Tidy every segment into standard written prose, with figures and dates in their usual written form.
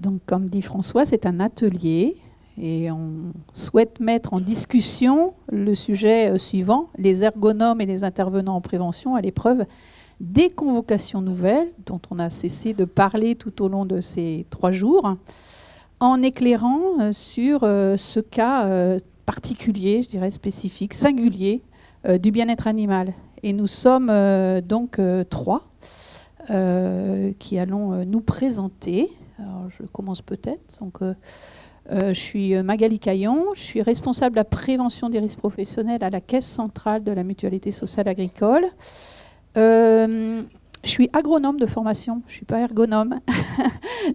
Donc, comme dit François, c'est un atelier et on souhaite mettre en discussion le sujet suivant, les ergonomes et les intervenants en prévention à l'épreuve des convocations nouvelles, dont on a cessé de parler tout au long de ces 3 jours, en éclairant sur ce cas particulier, je dirais spécifique, singulier, du bien-être animal. Et nous sommes donc 3 qui allons nous présenter. Alors, je commence peut-être. Donc, je suis Magali Caillon, je suis responsable de la prévention des risques professionnels à la Caisse centrale de la Mutualité sociale agricole. Je suis agronome de formation, je ne suis pas ergonome.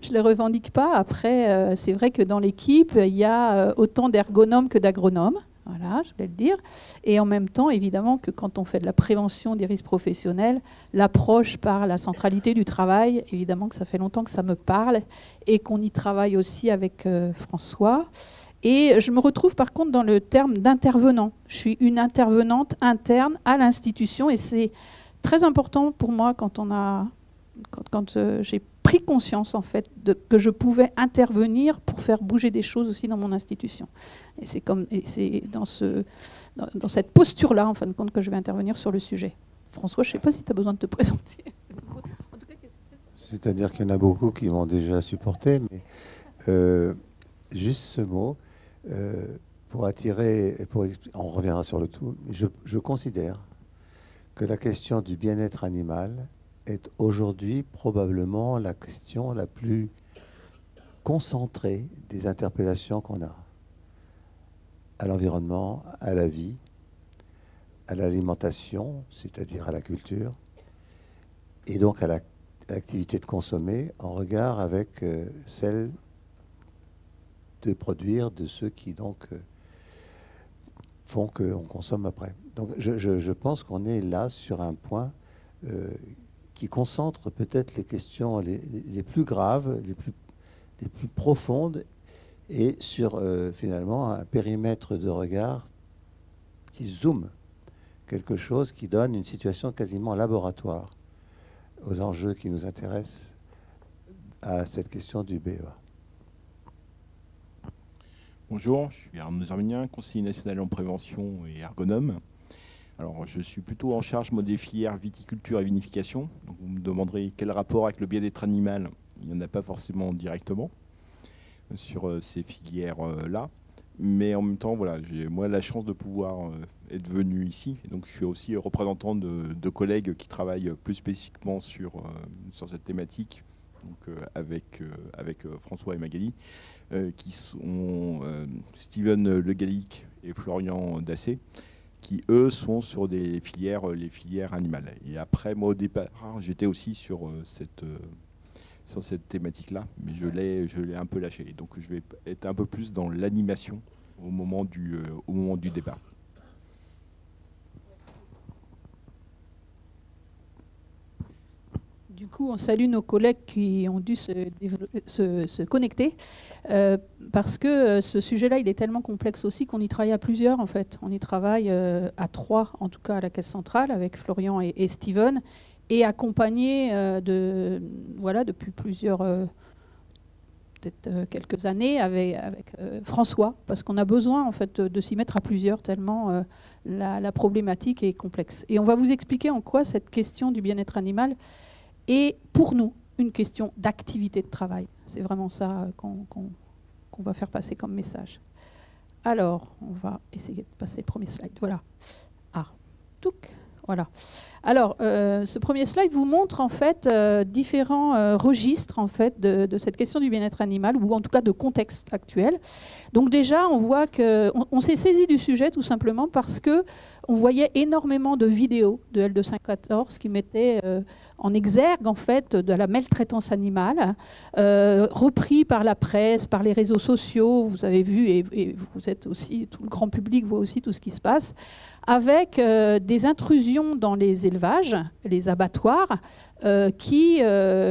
Je ne le revendique pas. Après, c'est vrai que dans l'équipe, il y a autant d'ergonomes que d'agronomes. Voilà, je voulais le dire. Et en même temps, évidemment, que quand on fait de la prévention des risques professionnels, l'approche par la centralité du travail, évidemment que ça fait longtemps que ça me parle et qu'on y travaille aussi avec François. Et je me retrouve par contre dans le terme d'intervenant. Je suis une intervenante interne à l'institution et c'est très important pour moi quand j'ai pris conscience en fait que je pouvais intervenir pour faire bouger des choses aussi dans mon institution. Et c'est dans cette posture-là, en fin de compte, que je vais intervenir sur le sujet. François, je ne sais pas si tu as besoin de te présenter. C'est-à-dire qu'il y en a beaucoup qui m'ont déjà supporté, mais juste ce mot, pour attirer, on reviendra sur le tout, je considère que la question du bien-être animal est aujourd'hui probablement la question la plus concentrée des interpellations qu'on a à l'environnement, à la vie, à l'alimentation, c'est-à-dire à la culture, et donc à l'activité de consommer en regard avec celle de produire de ceux qui donc font qu'on consomme après. Donc je pense qu'on est là sur un point qui concentre peut-être les questions les plus graves, les plus profondes, et sur finalement un périmètre de regard qui zoome, quelque chose qui donne une situation quasiment laboratoire aux enjeux qui nous intéressent à cette question du BEA. Bonjour, je suis Arnaud Zermenien, conseiller national en prévention et ergonome. Alors, je suis plutôt en charge des filières viticulture et vinification. Donc, vous me demanderez quel rapport avec le bien-être animal. Il n'y en a pas forcément directement sur ces filières-là. Mais en même temps, voilà, j'ai moi la chance de pouvoir être venu ici. Et donc, je suis aussi représentant de collègues qui travaillent plus spécifiquement sur cette thématique, donc, avec François et Magali, qui sont Steven Le Gallic et Florian Dassé, qui eux sont sur les filières animales. Et après, moi au départ, j'étais aussi sur cette thématique-là, mais je l'ai un peu lâché. Donc je vais être un peu plus dans l'animation au moment du départ. Du coup, on salue nos collègues qui ont dû se connecter parce que ce sujet-là, il est tellement complexe aussi qu'on y travaille à plusieurs, en fait. On y travaille à 3, en tout cas à la Caisse centrale, avec Florian et Steven, et accompagné depuis plusieurs, peut-être quelques années, avec François, parce qu'on a besoin, en fait, de s'y mettre à plusieurs, tellement la problématique est complexe. Et on va vous expliquer en quoi cette question du bien-être animal et pour nous, une question d'activité de travail. C'est vraiment ça qu'on va faire passer comme message. Alors, on va essayer de passer le premier slide. Voilà. Ah, touc. Voilà. Alors, ce premier slide vous montre en fait différents registres en fait de cette question du bien-être animal, ou en tout cas de contexte actuel. Donc déjà, on voit qu'on s'est saisi du sujet tout simplement parce que on voyait énormément de vidéos de L214 qui mettaient en exergue en fait de la maltraitance animale, repris par la presse, par les réseaux sociaux. Vous avez vu et vous êtes aussi, tout le grand public voit aussi tout ce qui se passe, avec des intrusions dans les élevages, les abattoirs, qui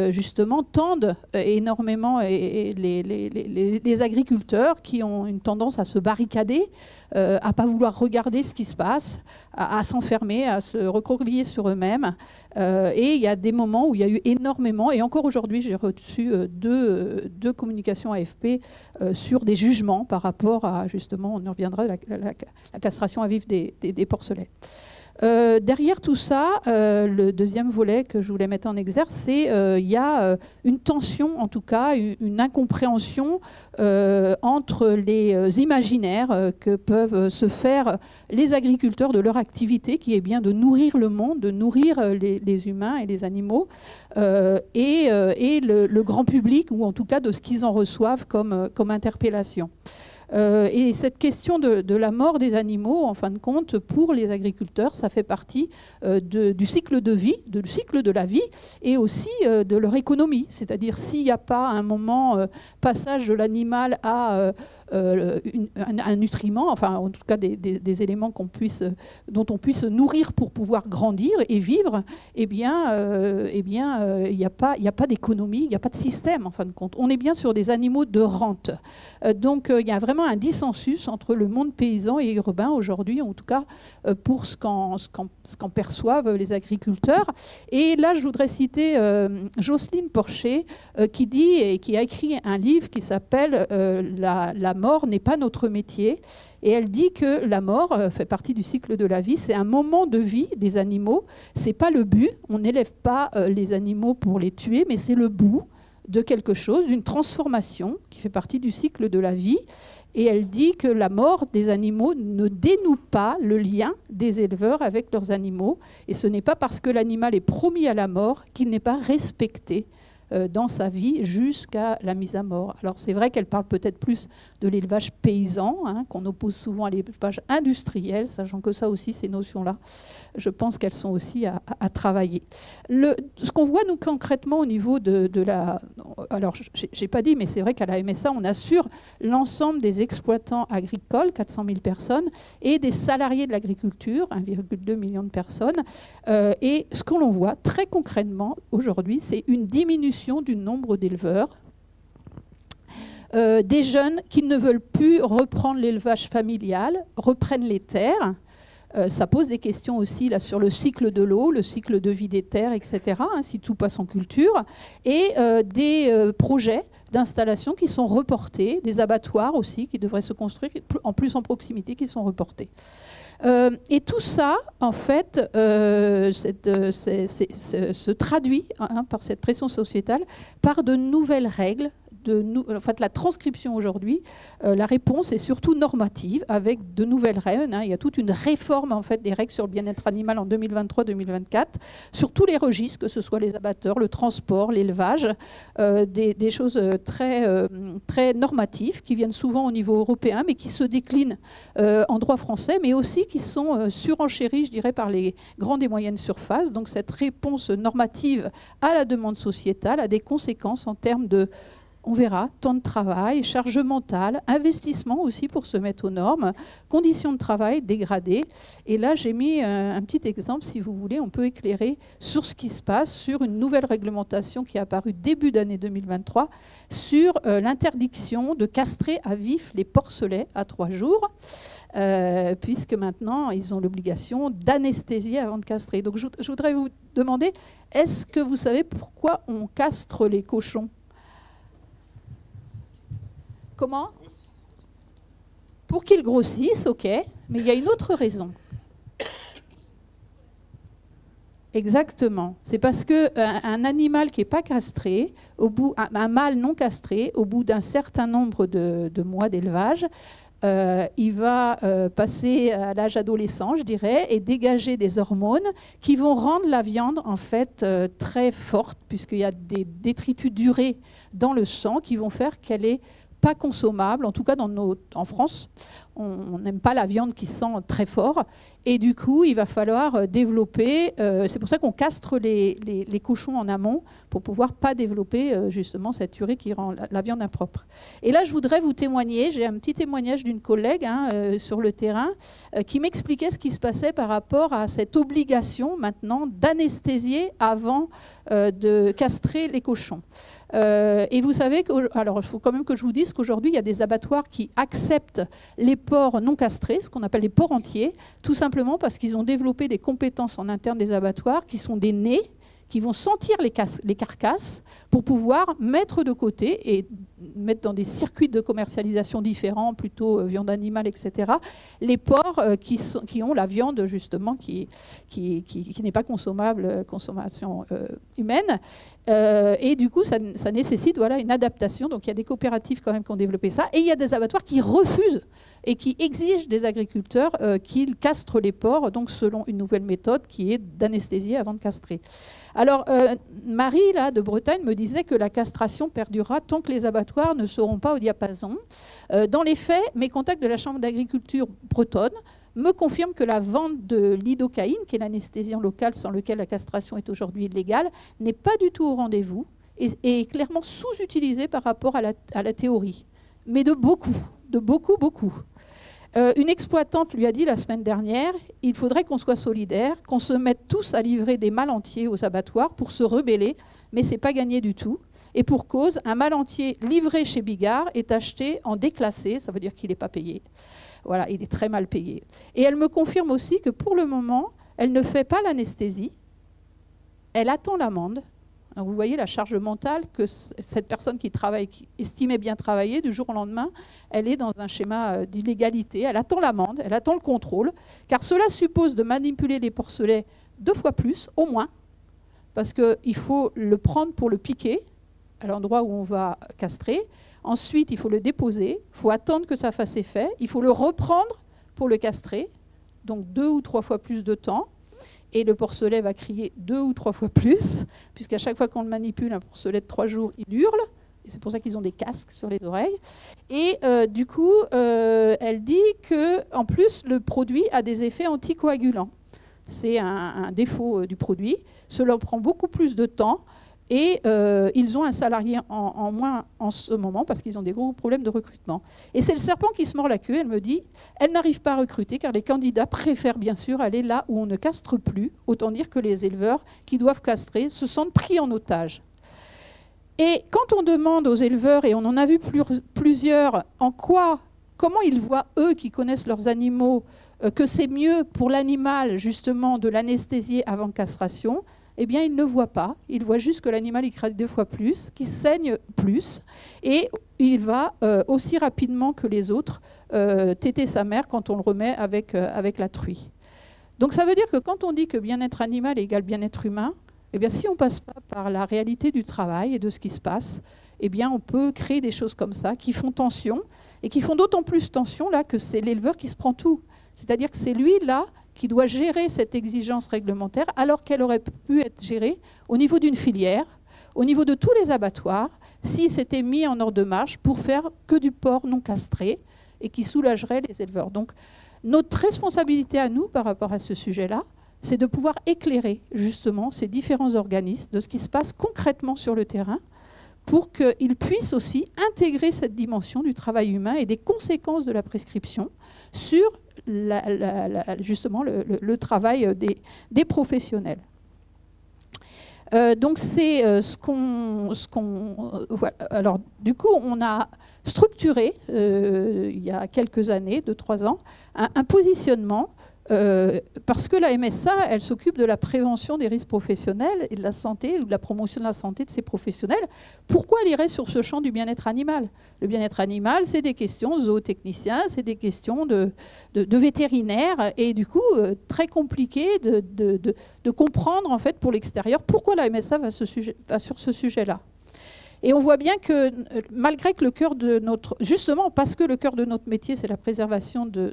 justement tendent énormément, et les agriculteurs qui ont une tendance à se barricader, à ne pas vouloir regarder ce qui se passe, à s'enfermer, à se recroqueviller sur eux-mêmes. Et il y a des moments où il y a eu énormément, et encore aujourd'hui j'ai reçu deux communications AFP sur des jugements par rapport à, justement, on y reviendra, la castration à vif des porcelets. Derrière tout ça, le deuxième volet que je voulais mettre en exergue, c'est qu'il y a une tension, en tout cas, une incompréhension entre les imaginaires que peuvent se faire les agriculteurs de leur activité, qui est bien de nourrir le monde, de nourrir les humains et les animaux, et le grand public, ou en tout cas de ce qu'ils en reçoivent comme interpellation. Et cette question de la mort des animaux, en fin de compte, pour les agriculteurs, ça fait partie du cycle de vie, du cycle de la vie, et aussi de leur économie. C'est-à-dire, s'il n'y a pas un moment passage de l'animal à un nutriment, enfin en tout cas des éléments dont on puisse se nourrir pour pouvoir grandir et vivre, eh bien, il n'y a pas d'économie, il n'y a pas de système en fin de compte. On est bien sur des animaux de rente. Donc il y a vraiment un dissensus entre le monde paysan et urbain aujourd'hui, en tout cas pour ce qu'en perçoivent les agriculteurs. Et là, je voudrais citer Jocelyne Porcher qui dit, et qui a écrit un livre qui s'appelle La mort n'est pas notre métier. Et elle dit que la mort fait partie du cycle de la vie. C'est un moment de vie des animaux. C'est pas le but. On n'élève pas les animaux pour les tuer, mais c'est le bout de quelque chose, d'une transformation qui fait partie du cycle de la vie. Et elle dit que la mort des animaux ne dénoue pas le lien des éleveurs avec leurs animaux. Et ce n'est pas parce que l'animal est promis à la mort qu'il n'est pas respecté dans sa vie jusqu'à la mise à mort. Alors c'est vrai qu'elle parle peut-être plus de l'élevage paysan, qu'on oppose souvent à l'élevage industriel, sachant que ça aussi, ces notions-là, je pense qu'elles sont aussi à travailler. Ce qu'on voit, nous, concrètement, au niveau de la... Alors, je n'ai pas dit, mais c'est vrai qu'à la MSA, on assure l'ensemble des exploitants agricoles, 400 000 personnes, et des salariés de l'agriculture, 1,2 million de personnes. Et ce qu'on voit très concrètement aujourd'hui, c'est une diminution du nombre d'éleveurs, des jeunes qui ne veulent plus reprendre l'élevage familial, reprennent les terres. Ça pose des questions aussi là, sur le cycle de l'eau, le cycle de vie des terres, etc., si tout passe en culture, et des projets d'installation qui sont reportés, des abattoirs aussi qui devraient se construire, en plus en proximité, qui sont reportés. Et tout ça, en fait, se traduit par cette pression sociétale, par de nouvelles règles. En fait, la transcription aujourd'hui, la réponse est surtout normative, avec de nouvelles règles. Il y a toute une réforme en fait, des règles sur le bien-être animal en 2023-2024, sur tous les registres, que ce soit les abatteurs, le transport, l'élevage, des choses très normatives qui viennent souvent au niveau européen, mais qui se déclinent en droit français, mais aussi qui sont surenchéries, je dirais, par les grandes et moyennes surfaces. Donc cette réponse normative à la demande sociétale a des conséquences en termes de... On verra, temps de travail, charge mentale, investissement aussi pour se mettre aux normes, conditions de travail dégradées. Et là, j'ai mis un petit exemple, si vous voulez, on peut éclairer sur ce qui se passe, sur une nouvelle réglementation qui est apparue début d'année 2023, sur l'interdiction de castrer à vif les porcelets à 3 jours, puisque maintenant, ils ont l'obligation d'anesthésier avant de castrer. Donc, je voudrais vous demander, est-ce que vous savez pourquoi on castre les cochons ? Comment ? Pour qu'ils grossissent, ok, mais il y a une autre raison. Exactement. C'est parce qu'un animal qui n'est pas castré, un mâle non castré, au bout d'un certain nombre de mois d'élevage, il va passer à l'âge adolescent, je dirais, et dégager des hormones qui vont rendre la viande en fait très forte, puisqu'il y a des détritus d'urée dans le sang qui vont faire qu'elle est pas consommables, en tout cas en France. On n'aime pas la viande qui sent très fort. Et du coup, il va falloir développer, c'est pour ça qu'on castre les cochons en amont, pour pouvoir pas développer justement cette urée qui rend la viande impropre. Et là, je voudrais vous témoigner, j'ai un petit témoignage d'une collègue sur le terrain qui m'expliquait ce qui se passait par rapport à cette obligation maintenant d'anesthésier avant de castrer les cochons. Et vous savez alors il faut quand même que je vous dise qu'aujourd'hui il y a des abattoirs qui acceptent les porcs non castrés, ce qu'on appelle les porcs entiers, tout simplement parce qu'ils ont développé des compétences en interne des abattoirs qui sont des nez, qui vont sentir les carcasses pour pouvoir mettre de côté et mettre dans des circuits de commercialisation différents, plutôt viande animale, etc., les porcs qui ont la viande justement qui n'est pas consommable, consommation humaine. Et du coup, ça nécessite une adaptation. Donc il y a des coopératives quand même qui ont développé ça. Et il y a des abattoirs qui refusent et qui exigent des agriculteurs qu'ils castrent les porcs, donc selon une nouvelle méthode qui est d'anesthésier avant de castrer. Alors, Marie, là, de Bretagne, me disait que la castration perdurera tant que les abattoirs ne seront pas au diapason. Dans les faits, mes contacts de la Chambre d'agriculture bretonne me confirment que la vente de l'idocaïne, qui est l'anesthésiant local sans lequel la castration est aujourd'hui illégale, n'est pas du tout au rendez-vous et est clairement sous-utilisée par rapport à la théorie. Mais de beaucoup, beaucoup. Une exploitante lui a dit la semaine dernière, il faudrait qu'on soit solidaires, qu'on se mette tous à livrer des mâles entiers aux abattoirs pour se rebeller, mais ce n'est pas gagné du tout. Et pour cause, un mâle entier livré chez Bigard est acheté en déclassé, ça veut dire qu'il n'est pas payé. Voilà, il est très mal payé. Et elle me confirme aussi que pour le moment, elle ne fait pas l'anesthésie, elle attend l'amende. Donc vous voyez la charge mentale que cette personne qui estimait bien travailler, du jour au lendemain, elle est dans un schéma d'illégalité. Elle attend l'amende, elle attend le contrôle, car cela suppose de manipuler les porcelets 2 fois plus, au moins, parce qu'il faut le prendre pour le piquer à l'endroit où on va castrer. Ensuite, il faut le déposer, il faut attendre que ça fasse effet, il faut le reprendre pour le castrer, donc 2 ou 3 fois plus de temps. Et le porcelet va crier 2 ou 3 fois plus, puisqu'à chaque fois qu'on le manipule, un porcelet de 3 jours, il hurle. Et c'est pour ça qu'ils ont des casques sur les oreilles. Et du coup, elle dit qu'en plus, le produit a des effets anticoagulants. C'est un défaut du produit. Cela prend beaucoup plus de temps. Et ils ont un salarié en moins en ce moment parce qu'ils ont des gros problèmes de recrutement. Et c'est le serpent qui se mord la queue. Elle me dit, elle n'arrive pas à recruter car les candidats préfèrent bien sûr aller là où on ne castre plus. Autant dire que les éleveurs qui doivent castrer se sentent pris en otage. Et quand on demande aux éleveurs, et on en a vu plusieurs, comment ils voient, eux qui connaissent leurs animaux, que c'est mieux pour l'animal justement de l'anesthésier avant castration, eh bien, il ne voit pas. Il voit juste que l'animal il crée 2 fois plus, qu'il saigne plus, et il va aussi rapidement que les autres téter sa mère quand on le remet avec la truie. Donc ça veut dire que quand on dit que bien-être animal égale bien-être humain, eh bien, si on ne passe pas par la réalité du travail et de ce qui se passe, eh bien, on peut créer des choses comme ça qui font tension, et qui font d'autant plus tension là, que c'est l'éleveur qui se prend tout. C'est-à-dire que c'est lui, là, qui doit gérer cette exigence réglementaire alors qu'elle aurait pu être gérée au niveau d'une filière, au niveau de tous les abattoirs, s'ils s'étaient mis en ordre de marche pour faire que du porc non castré et qui soulagerait les éleveurs. Donc notre responsabilité à nous par rapport à ce sujet-là, c'est de pouvoir éclairer justement ces différents organismes de ce qui se passe concrètement sur le terrain pour qu'ils puissent aussi intégrer cette dimension du travail humain et des conséquences de la prescription sur justement le travail des professionnels. Donc c'est voilà. Alors du coup, on a structuré, il y a quelques années, 2-3 ans, un positionnement parce que la MSA, elle s'occupe de la prévention des risques professionnels et de la santé ou de la promotion de la santé de ces professionnels. Pourquoi elle irait sur ce champ du bien-être animal? Le bien-être animal, c'est des questions de zootechniciens, c'est des questions de vétérinaires et du coup, très compliqué de comprendre en fait pour l'extérieur pourquoi la MSA va sur ce sujet-là. Et on voit bien que malgré que le cœur de notre... Justement, parce que le cœur de notre métier, c'est la préservation du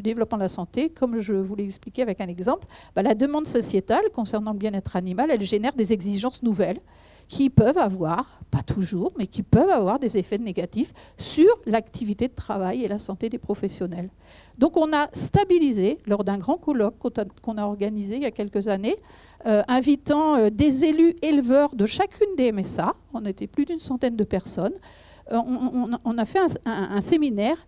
développement de la santé, comme je vous l'ai expliqué avec un exemple, la demande sociétale concernant le bien-être animal, elle génère des exigences nouvelles qui peuvent avoir, pas toujours, mais qui peuvent avoir des effets négatifs sur l'activité de travail et la santé des professionnels. Donc on a stabilisé, lors d'un grand colloque qu'on a organisé il y a quelques années, invitant des élus éleveurs de chacune des MSA, on était plus d'une centaine de personnes, on a fait un séminaire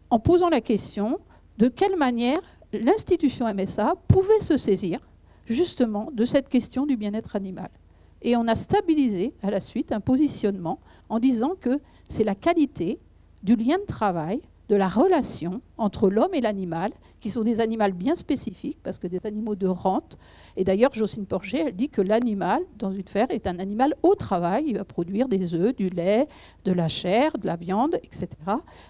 en posant la question de quelle manière l'institution MSA pouvait se saisir justement de cette question du bien-être animal. Et on a stabilisé à la suite un positionnement en disant que c'est la qualité du lien de travail, de la relation entre l'homme et l'animal, qui sont des animaux bien spécifiques, parce que des animaux de rente. Et d'ailleurs, Jocelyne Porger, elle dit que l'animal, dans une ferme, est un animal au travail. Il va produire des œufs, du lait, de la chair, de la viande, etc.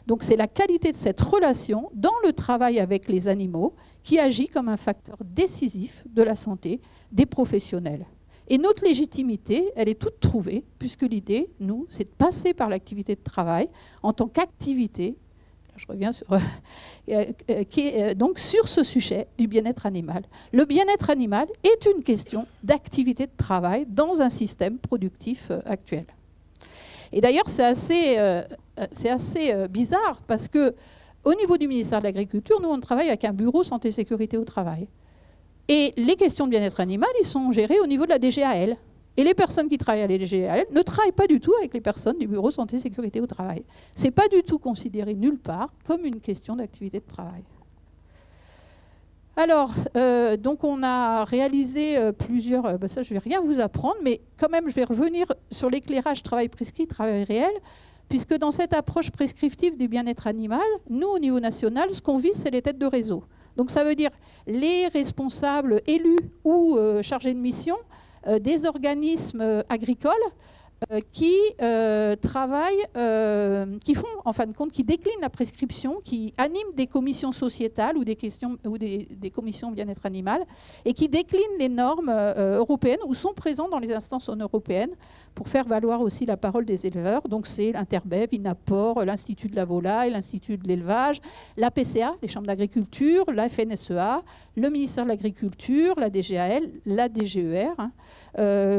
Donc c'est la qualité de cette relation dans le travail avec les animaux qui agit comme un facteur décisif de la santé des professionnels. Et notre légitimité, elle est toute trouvée, puisque l'idée, nous, c'est de passer par l'activité de travail en tant qu'activité, je reviens sur, qui est donc sur ce sujet du bien-être animal. Le bien-être animal est une question d'activité de travail dans un système productif actuel. Et d'ailleurs, c'est assez bizarre, parce qu'au niveau du ministère de l'Agriculture, nous, on travaille avec un bureau santé-sécurité au travail. Et les questions de bien-être animal, ils sont gérées au niveau de la DGAL. Et les personnes qui travaillent à la DGAL ne travaillent pas du tout avec les personnes du Bureau Santé Sécurité au Travail. Ce n'est pas du tout considéré nulle part comme une question d'activité de travail. Alors, donc on a réalisé plusieurs... ça, je ne vais rien vous apprendre, mais quand même, je vais revenir sur l'éclairage travail prescrit, travail réel, puisque dans cette approche prescriptive du bien-être animal, nous, au niveau national, ce qu'on vise, c'est les têtes de réseau. Donc ça veut dire les responsables élus ou chargés de mission des organismes agricoles qui travaillent, qui font, en fin de compte, qui déclinent la prescription, qui animent des commissions sociétales ou des commissions bien-être animal, et qui déclinent les normes européennes ou sont présents dans les instances européennes pour faire valoir aussi la parole des éleveurs. Donc c'est l'Interbev, INAPOR, l'Institut de la volaille, l'Institut de l'élevage, la PCA, les chambres d'agriculture, la FNSEA, le ministère de l'Agriculture, la DGAL, la DGER.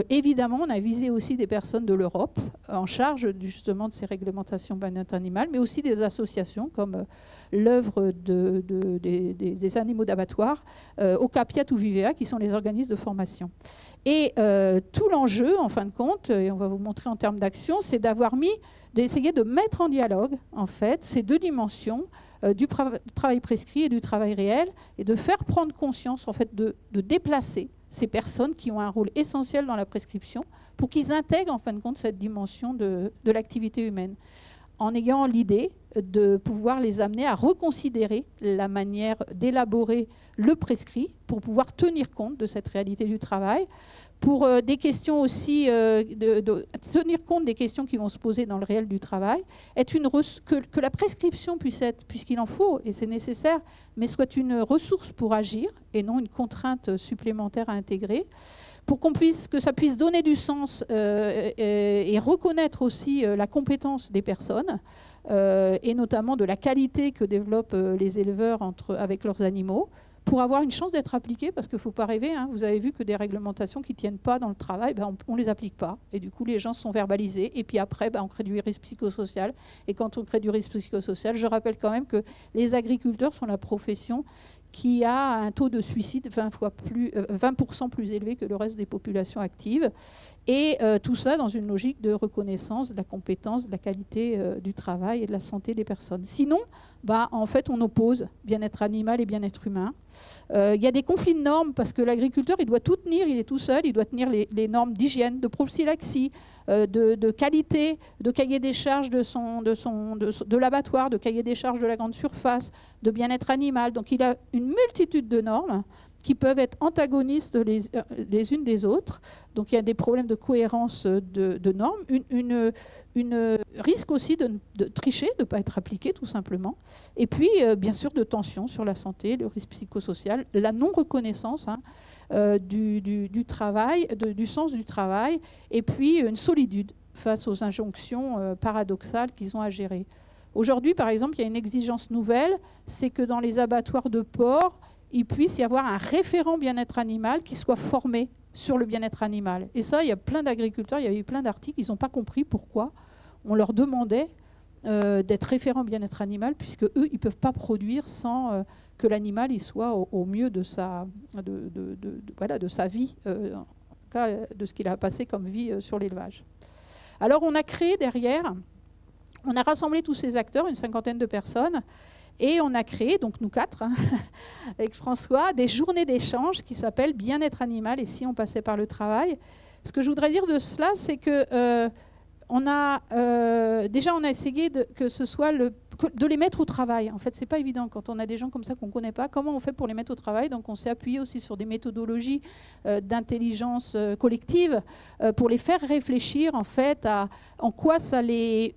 Évidemment, on a visé aussi des personnes de l'Europe en charge justement de ces réglementations bien-être animal, mais aussi des associations comme l'œuvre des animaux d'abattoir, Ocapiat ou Vivea, qui sont les organismes de formation. Et tout l'enjeu, en fin de compte, et on va vous montrer en termes d'action, c'est d'essayer de mettre en dialogue, en fait, ces deux dimensions du travail prescrit et du travail réel, et de faire prendre conscience, en fait, de déplacer ces personnes qui ont un rôle essentiel dans la prescription pour qu'ils intègrent, en fin de compte, cette dimension de l'activité humaine, en ayant l'idée de pouvoir les amener à reconsidérer la manière d'élaborer le prescrit pour pouvoir tenir compte de cette réalité du travail, pour des questions aussi, tenir compte des questions qui vont se poser dans le réel du travail, que la prescription puisse être, puisqu'il en faut, et c'est nécessaire, mais soit une ressource pour agir et non une contrainte supplémentaire à intégrer, pour que ça puisse donner du sens et reconnaître aussi la compétence des personnes, et notamment de la qualité que développent les éleveurs avec leurs animaux, pour avoir une chance d'être appliquées, parce qu'il ne faut pas rêver, hein, vous avez vu que des réglementations qui ne tiennent pas dans le travail, on ne les applique pas. Et du coup, les gens sont verbalisés. Et puis après, on crée du risque psychosocial. Et quand on crée du risque psychosocial, je rappelle quand même que les agriculteurs sont la profession qui a un taux de suicide 20% plus élevé que le reste des populations actives. Et tout ça dans une logique de reconnaissance de la compétence, de la qualité du travail et de la santé des personnes. Sinon, en fait, on oppose bien-être animal et bien-être humain. Il y a des conflits de normes parce que l'agriculteur, il doit tout tenir, il est tout seul, il doit tenir les normes d'hygiène, de prophylaxie, de qualité, de cahier des charges de l'abattoir, de cahier des charges de la grande surface, de bien-être animal. Donc il a une multitude de normes qui peuvent être antagonistes les unes des autres. Donc il y a des problèmes de cohérence de normes, une risque aussi de tricher, de ne pas être appliqué tout simplement. Et puis bien sûr de tension sur la santé, le risque psychosocial, la non-reconnaissance du travail, du sens du travail, et puis une solitude face aux injonctions paradoxales qu'ils ont à gérer. Aujourd'hui, par exemple, il y a une exigence nouvelle, c'est que dans les abattoirs de porc, il puisse y avoir un référent bien-être animal qui soit formé sur le bien-être animal. Et ça, il y a plein d'agriculteurs, il y a eu plein d'articles, ils n'ont pas compris pourquoi on leur demandait d'être référents bien-être animal, puisque eux, ils ne peuvent pas produire sans que l'animal soit au mieux de sa vie, en tout cas de ce qu'il a passé comme vie sur l'élevage. Alors on a créé derrière, on a rassemblé tous ces acteurs, une 50aine de personnes, et on a créé, donc nous 4, hein, avec François, des journées d'échange qui s'appellent Bien-être animal et si on passait par le travail. Ce que je voudrais dire de cela, c'est que déjà on a essayé que ce soit de les mettre au travail. En fait, c'est pas évident quand on a des gens comme ça qu'on ne connaît pas. Comment on fait pour les mettre au travail? Donc on s'est appuyé aussi sur des méthodologies d'intelligence collective pour les faire réfléchir en fait en quoi ça les...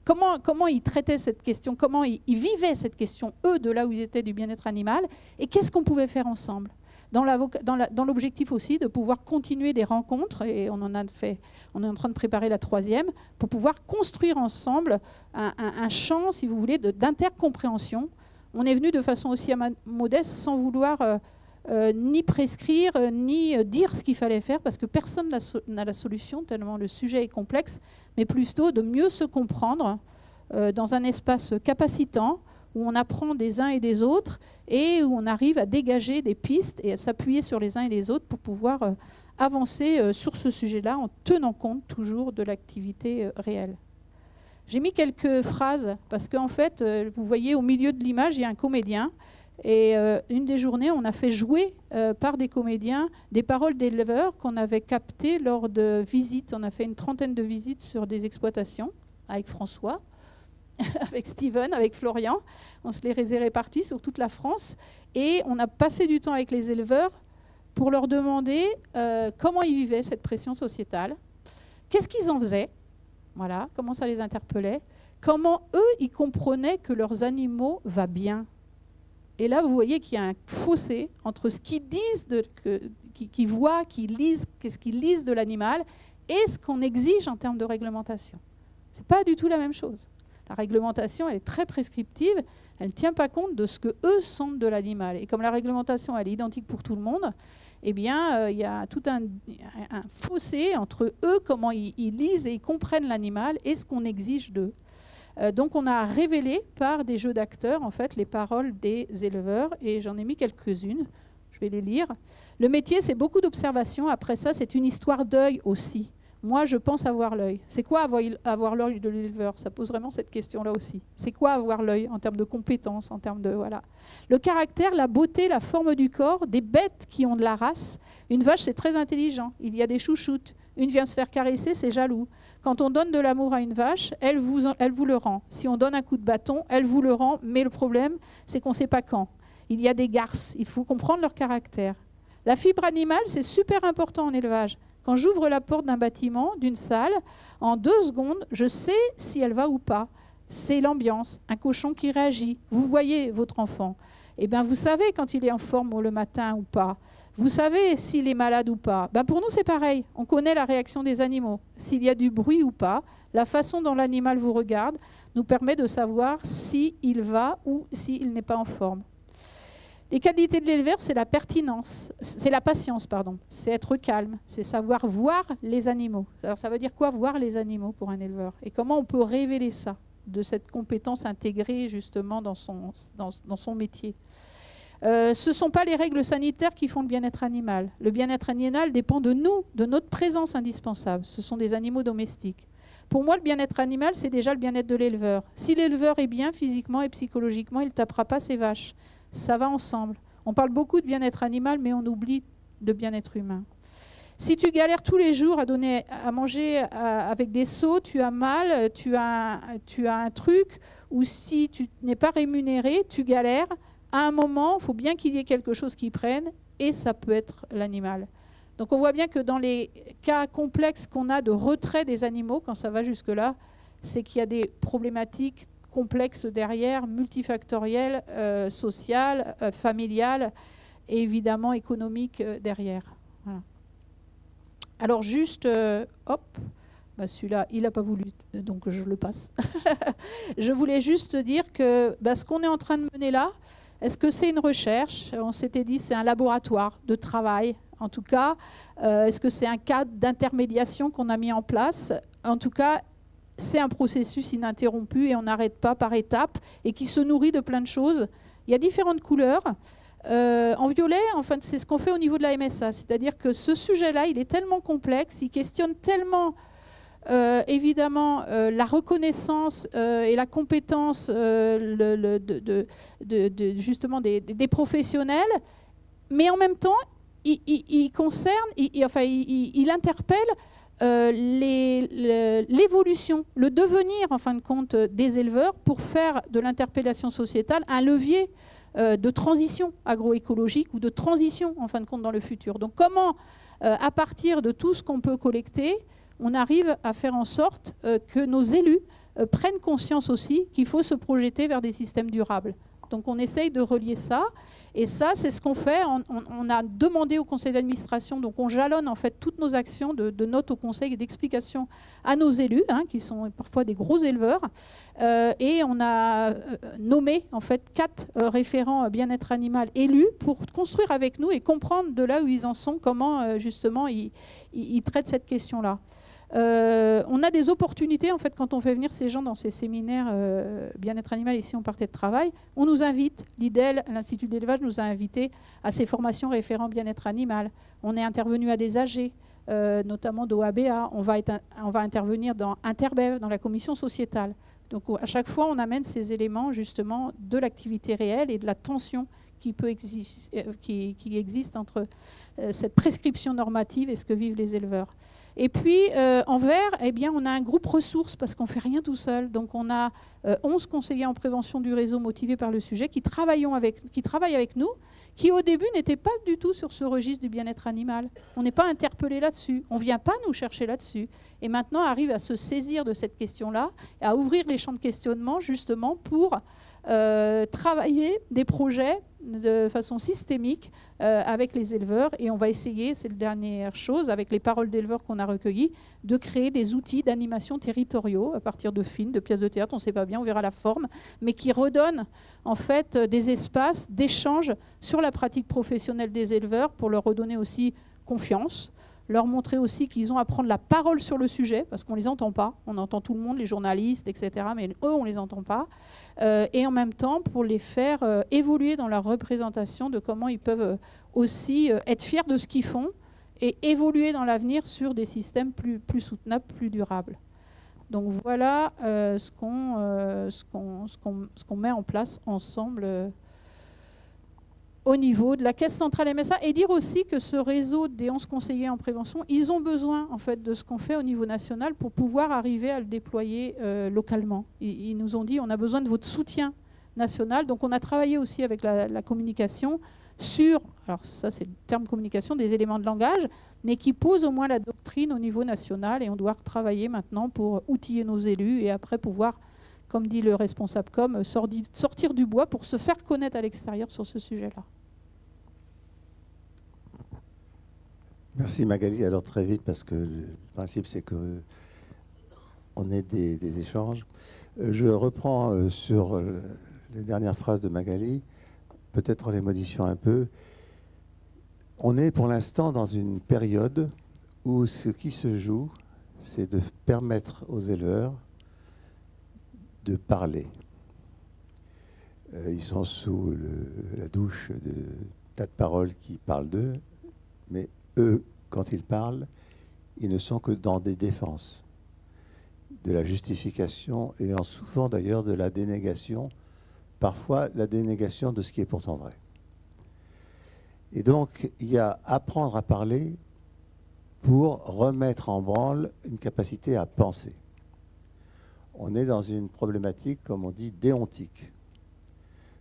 Comment ils traitaient cette question, comment ils vivaient cette question, eux, de là où ils étaient du bien-être animal, et qu'est-ce qu'on pouvait faire ensemble. Dans l'objectif aussi de pouvoir continuer des rencontres, et on est en train de préparer la 3e, pour pouvoir construire ensemble un champ, si vous voulez, d'intercompréhension. On est venu de façon aussi modeste, sans vouloir ni prescrire, ni dire ce qu'il fallait faire, parce que personne n'a la solution, tellement le sujet est complexe, mais plutôt de mieux se comprendre dans un espace capacitant, où on apprend des uns et des autres, et où on arrive à dégager des pistes et à s'appuyer sur les uns et les autres pour pouvoir avancer sur ce sujet-là, en tenant compte toujours de l'activité réelle. J'ai mis quelques phrases, parce qu'en fait, vous voyez, au milieu de l'image, il y a un comédien. Et une des journées, on a fait jouer par des comédiens des paroles d'éleveurs qu'on avait captées lors de visites. On a fait une 30aine de visites sur des exploitations avec François, avec Steven, avec Florian. On se les répartis sur toute la France. Et on a passé du temps avec les éleveurs pour leur demander comment ils vivaient cette pression sociétale, qu'est-ce qu'ils en faisaient, voilà, comment ça les interpellait, comment eux, ils comprenaient que leurs animaux vont bien. Et là, vous voyez qu'il y a un fossé entre ce qu'ils disent, qu'ils voient, qu'ils lisent, qu'est-ce qu'ils lisent de l'animal, et ce qu'on exige en termes de réglementation. Ce n'est pas du tout la même chose. La réglementation, elle est très prescriptive, elle ne tient pas compte de ce qu'eux sentent de l'animal. Et comme la réglementation, elle est identique pour tout le monde, eh bien, il y a tout un fossé entre eux, comment ils lisent et ils comprennent l'animal, et ce qu'on exige d'eux. Donc on a révélé par des jeux d'acteurs en fait les paroles des éleveurs, et j'en ai mis quelques-unes, je vais les lire. Le métier, c'est beaucoup d'observation, après ça c'est une histoire d'œil aussi. Moi je pense avoir l'œil. C'est quoi avoir l'œil de l'éleveur? Ça pose vraiment cette question-là aussi. C'est quoi avoir l'œil en termes de compétences, en termes de... Voilà. Le caractère, la beauté, la forme du corps, des bêtes qui ont de la race. Une vache c'est très intelligent, il y a des chouchoutes. Une vient se faire caresser, c'est jaloux. Quand on donne de l'amour à une vache, elle vous le rend. Si on donne un coup de bâton, elle vous le rend. Mais le problème, c'est qu'on ne sait pas quand. Il y a des garces. Il faut comprendre leur caractère. La fibre animale, c'est super important en élevage. Quand j'ouvre la porte d'un bâtiment, d'une salle, en 2 secondes, je sais si elle va ou pas. C'est l'ambiance. Un cochon qui réagit. Vous voyez votre enfant. Eh bien, vous savez quand il est en forme le matin ou pas. Vous savez s'il est malade ou pas. Ben pour nous, c'est pareil. On connaît la réaction des animaux. S'il y a du bruit ou pas, la façon dont l'animal vous regarde nous permet de savoir s'il va ou s'il n'est pas en forme. Les qualités de l'éleveur, c'est la pertinence, c'est la patience, pardon. C'est être calme, c'est savoir voir les animaux. Alors ça veut dire quoi, voir les animaux pour un éleveur? Et comment on peut révéler ça, de cette compétence intégrée justement dans son métier? Ce ne sont pas les règles sanitaires qui font le bien-être animal. Le bien-être animal dépend de nous, de notre présence indispensable. Ce sont des animaux domestiques. Pour moi, le bien-être animal, c'est déjà le bien-être de l'éleveur. Si l'éleveur est bien physiquement et psychologiquement, il ne tapera pas ses vaches. Ça va ensemble. On parle beaucoup de bien-être animal, mais on oublie de bien-être humain. Si tu galères tous les jours à manger avec des seaux, tu as mal, tu as un truc, ou si tu n'es pas rémunéré, tu galères. À un moment, il faut bien qu'il y ait quelque chose qui prenne, et ça peut être l'animal. Donc on voit bien que dans les cas complexes qu'on a de retrait des animaux, quand ça va jusque-là, c'est qu'il y a des problématiques complexes derrière, multifactorielles, sociales, familiales, et évidemment économiques derrière. Voilà. Alors juste, hop, bah celui-là, il n'a pas voulu, donc je le passe. Je voulais juste dire que ce qu'on est en train de mener là, est-ce que c'est une recherche? On s'était dit c'est un laboratoire de travail En tout cas, est-ce que c'est un cadre d'intermédiation qu'on a mis en place? En tout cas, c'est un processus ininterrompu et on n'arrête pas par étapes et qui se nourrit de plein de choses. Il y a différentes couleurs. En violet, enfin, c'est ce qu'on fait au niveau de la MSA. C'est-à-dire que ce sujet-là, il est tellement complexe, il questionne tellement, évidemment, la reconnaissance et la compétence justement des professionnels, mais en même temps, il concerne, il interpelle l'évolution, le devenir, en fin de compte, des éleveurs pour faire de l'interpellation sociétale un levier de transition agroécologique ou de transition, en fin de compte, dans le futur. Donc comment, à partir de tout ce qu'on peut collecter, on arrive à faire en sorte que nos élus prennent conscience aussi qu'il faut se projeter vers des systèmes durables. Donc on essaye de relier ça. Et ça, c'est ce qu'on fait. On a demandé au conseil d'administration, donc on jalonne en fait toutes nos actions de notes au conseil et d'explications à nos élus, hein, qui sont parfois des gros éleveurs. Et on a nommé en fait 4 référents bien-être animal élus pour construire avec nous et comprendre de là où ils en sont, comment justement ils traitent cette question-là. On a des opportunités en fait quand on fait venir ces gens dans ces séminaires bien-être animal. Ici on partait de travail, on nous invite, l'IDEL, l'Institut d'élevage nous a invités à ces formations référents bien-être animal. On est intervenu à des AG, notamment d'OABA. On va intervenir dans Interbev, dans la commission sociétale. Donc à chaque fois on amène ces éléments justement de l'activité réelle et de la tension qui existe entre cette prescription normative et ce que vivent les éleveurs. Et puis, en vert, eh bien, on a un groupe ressources parce qu'on ne fait rien tout seul. Donc, on a 11 conseillers en prévention du réseau motivés par le sujet qui travaillent avec nous, qui au début n'étaient pas du tout sur ce registre du bien-être animal. On n'est pas interpellé là-dessus. On ne vient pas nous chercher là-dessus. Et maintenant, arrive à se saisir de cette question-là et à ouvrir les champs de questionnement justement pour travailler des projets de façon systémique avec les éleveurs. Et on va essayer, c'est la dernière chose, avec les paroles d'éleveurs qu'on a recueillies, de créer des outils d'animation territoriaux à partir de films, de pièces de théâtre, on ne sait pas bien, on verra la forme, mais qui redonnent en fait des espaces d'échange sur la pratique professionnelle des éleveurs pour leur redonner aussi confiance, leur montrer aussi qu'ils ont à prendre la parole sur le sujet, parce qu'on ne les entend pas. On entend tout le monde, les journalistes, etc., mais eux, on ne les entend pas. Et en même temps, pour les faire évoluer dans leur représentation de comment ils peuvent aussi être fiers de ce qu'ils font et évoluer dans l'avenir sur des systèmes plus soutenables, plus durables. Donc voilà ce qu'on met en place ensemble au niveau de la Caisse centrale MSA, et dire aussi que ce réseau des 11 conseillers en prévention, ils ont besoin en fait de ce qu'on fait au niveau national pour pouvoir arriver à le déployer localement. Ils nous ont dit on a besoin de votre soutien national, donc on a travaillé aussi avec la communication sur, alors ça c'est le terme communication, des éléments de langage, mais qui posent au moins la doctrine au niveau national, et on doit travailler maintenant pour outiller nos élus et après pouvoir, comme dit le responsable com, sortir du bois pour se faire connaître à l'extérieur sur ce sujet-là. Merci Magali. Alors très vite, parce que le principe c'est que on ait des échanges. Je reprends sur les dernières phrases de Magali, peut-être en les modifiant un peu. On est pour l'instant dans une période où ce qui se joue, c'est de permettre aux éleveurs de parler. Ils sont sous la douche de tas de paroles qui parlent d'eux, mais eux, quand ils parlent, ils ne sont que dans des défenses, de la justification et souvent d'ailleurs de la dénégation, parfois la dénégation de ce qui est pourtant vrai. Et donc, il y a apprendre à parler pour remettre en branle une capacité à penser. On est dans une problématique, comme on dit, déontique.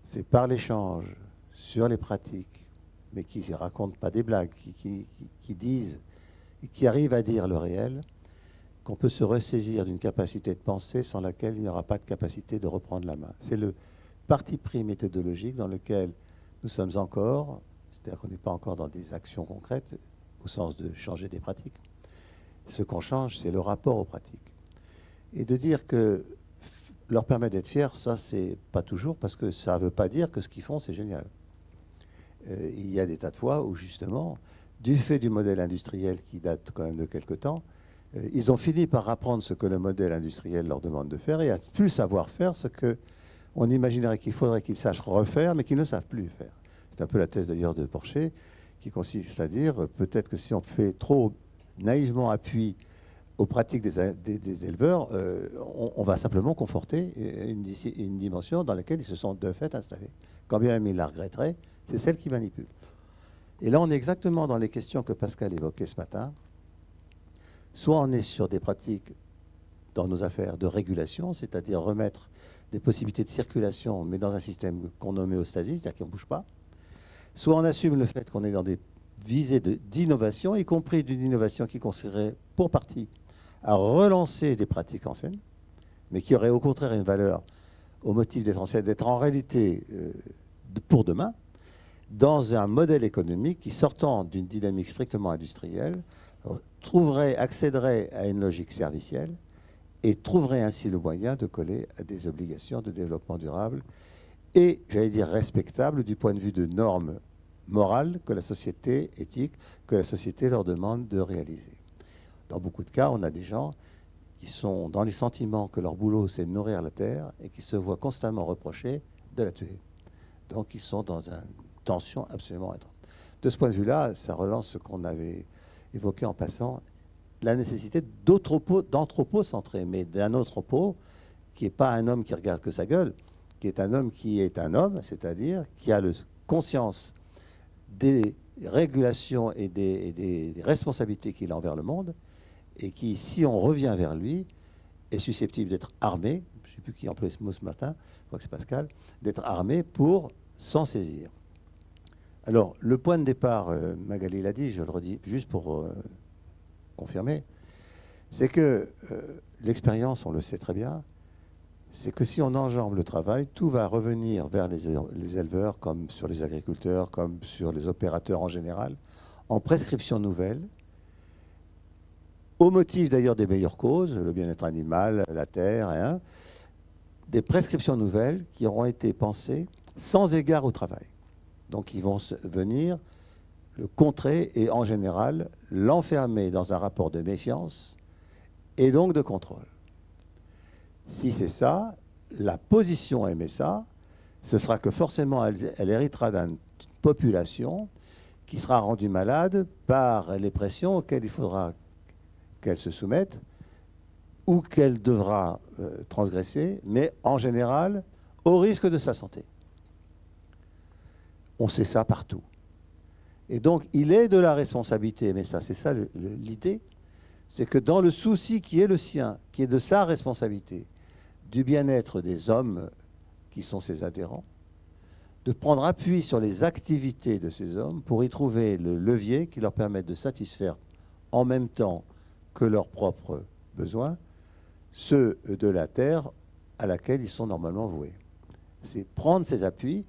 C'est par l'échange sur les pratiques, mais qui ne racontent pas des blagues, qui disent, et qui arrivent à dire le réel, qu'on peut se ressaisir d'une capacité de penser sans laquelle il n'y aura pas de capacité de reprendre la main. C'est le parti pris méthodologique dans lequel nous sommes encore, c'est-à-dire qu'on n'est pas encore dans des actions concrètes, au sens de changer des pratiques. Ce qu'on change, c'est le rapport aux pratiques. Et de dire que leur permettre d'être fiers, ça, c'est pas toujours, parce que ça ne veut pas dire que ce qu'ils font, c'est génial. Il y a des tas de fois où, justement, du fait du modèle industriel qui date quand même de quelque temps, ils ont fini par apprendre ce que le modèle industriel leur demande de faire et à plus savoir faire ce qu'on imaginerait qu'il faudrait qu'ils sachent refaire, mais qu'ils ne savent plus faire. C'est un peu la thèse d'ailleurs de Porcher, qui consiste à dire peut-être que si on fait trop naïvement appui aux pratiques des éleveurs, on va simplement conforter une dimension dans laquelle ils se sont de fait installés. Quand bien même ils la regretteraient, c'est celle qui manipule. Et là, on est exactement dans les questions que Pascal évoquait ce matin. Soit on est sur des pratiques dans nos affaires de régulation, c'est-à-dire remettre des possibilités de circulation, mais dans un système qu'on nomme homéostasie, c'est-à-dire qu'on ne bouge pas. Soit on assume le fait qu'on est dans des visées d'innovation, y compris d'une innovation qui consisterait pour partie à relancer des pratiques anciennes, mais qui aurait au contraire une valeur au motif d'être ancienne, d'être en réalité pour demain, dans un modèle économique qui, sortant d'une dynamique strictement industrielle, accéderait à une logique servicielle et trouverait ainsi le moyen de coller à des obligations de développement durable et, j'allais dire, respectable du point de vue de normes morales que la société éthique, que la société leur demande de réaliser. Dans beaucoup de cas, on a des gens qui sont dans les sentiments que leur boulot, c'est de nourrir la terre et qui se voient constamment reprocher de la tuer. Donc, ils sont dans une tension absolument intense. De ce point de vue-là, ça relance ce qu'on avait évoqué en passant, la nécessité d'anthropocentré, mais d'un anthropo qui n'est pas un homme qui regarde que sa gueule, qui est un homme qui est un homme, c'est-à-dire qui a conscience des régulations et des responsabilités qu'il a envers le monde, et qui, si on revient vers lui, est susceptible d'être armé, je ne sais plus qui emploie ce mot ce matin, je crois que c'est Pascal, d'être armé pour s'en saisir. Alors, le point de départ, Magali l'a dit, je le redis juste pour confirmer, c'est que l'expérience, on le sait très bien, c'est que si on enjambe le travail, tout va revenir vers les éleveurs, comme sur les agriculteurs, comme sur les opérateurs en général, en prescription nouvelle, au motif d'ailleurs des meilleures causes, le bien-être animal, la terre, hein, des prescriptions nouvelles qui auront été pensées sans égard au travail. Donc ils vont venir le contrer et en général l'enfermer dans un rapport de méfiance et donc de contrôle. Si c'est ça, la position MSA, ce sera que forcément elle héritera d'une population qui sera rendue malade par les pressions auxquelles il faudra qu'elle se soumette ou qu'elle devra transgresser, mais en général au risque de sa santé. On sait ça partout. Et donc, il est de la responsabilité, mais ça, c'est ça l'idée, c'est que dans le souci qui est le sien, qui est de sa responsabilité, du bien-être des hommes qui sont ses adhérents, de prendre appui sur les activités de ces hommes pour y trouver le levier qui leur permette de satisfaire en même temps que leurs propres besoins, ceux de la terre à laquelle ils sont normalement voués. C'est prendre ces appuis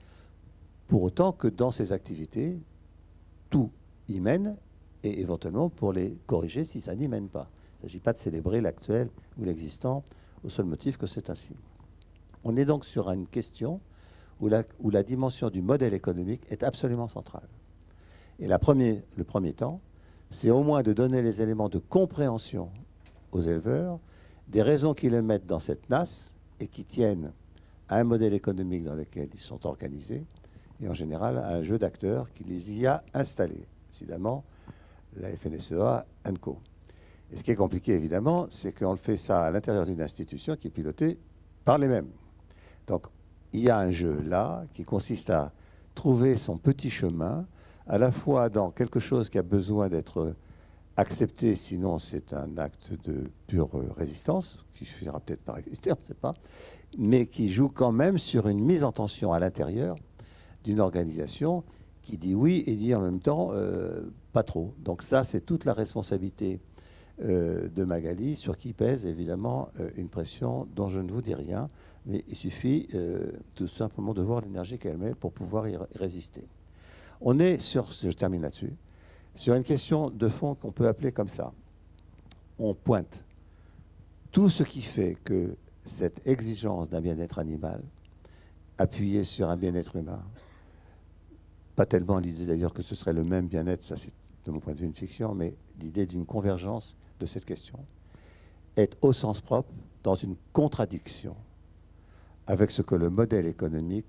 pour autant que dans ces activités, tout y mène, et éventuellement pour les corriger si ça n'y mène pas. Il ne s'agit pas de célébrer l'actuel ou l'existant au seul motif que c'est ainsi. On est donc sur une question où la dimension du modèle économique est absolument centrale. Et le premier temps, c'est au moins de donner les éléments de compréhension aux éleveurs, des raisons qui les mettent dans cette nasse et qui tiennent à un modèle économique dans lequel ils sont organisés, et en général à un jeu d'acteurs qui les y a installés. Évidemment, la FNSEA, ANCO. Et ce qui est compliqué, évidemment, c'est qu'on le fait ça à l'intérieur d'une institution qui est pilotée par les mêmes. Donc, il y a un jeu là qui consiste à trouver son petit chemin, à la fois dans quelque chose qui a besoin d'être accepté, sinon c'est un acte de pure résistance, qui finira peut-être par exister, on ne sait pas, mais qui joue quand même sur une mise en tension à l'intérieur d'une organisation qui dit oui et dit en même temps pas trop. Donc ça, c'est toute la responsabilité de Magali, sur qui pèse évidemment une pression dont je ne vous dis rien, mais il suffit tout simplement de voir l'énergie qu'elle met pour pouvoir y résister. On est sur, je termine là-dessus, sur une question de fond qu'on peut appeler comme ça. On pointe tout ce qui fait que cette exigence d'un bien-être animal, appuyée sur un bien-être humain, pas tellement l'idée d'ailleurs que ce serait le même bien-être, ça c'est de mon point de vue, une fiction, mais l'idée d'une convergence de cette question est au sens propre dans une contradiction avec ce que le modèle économique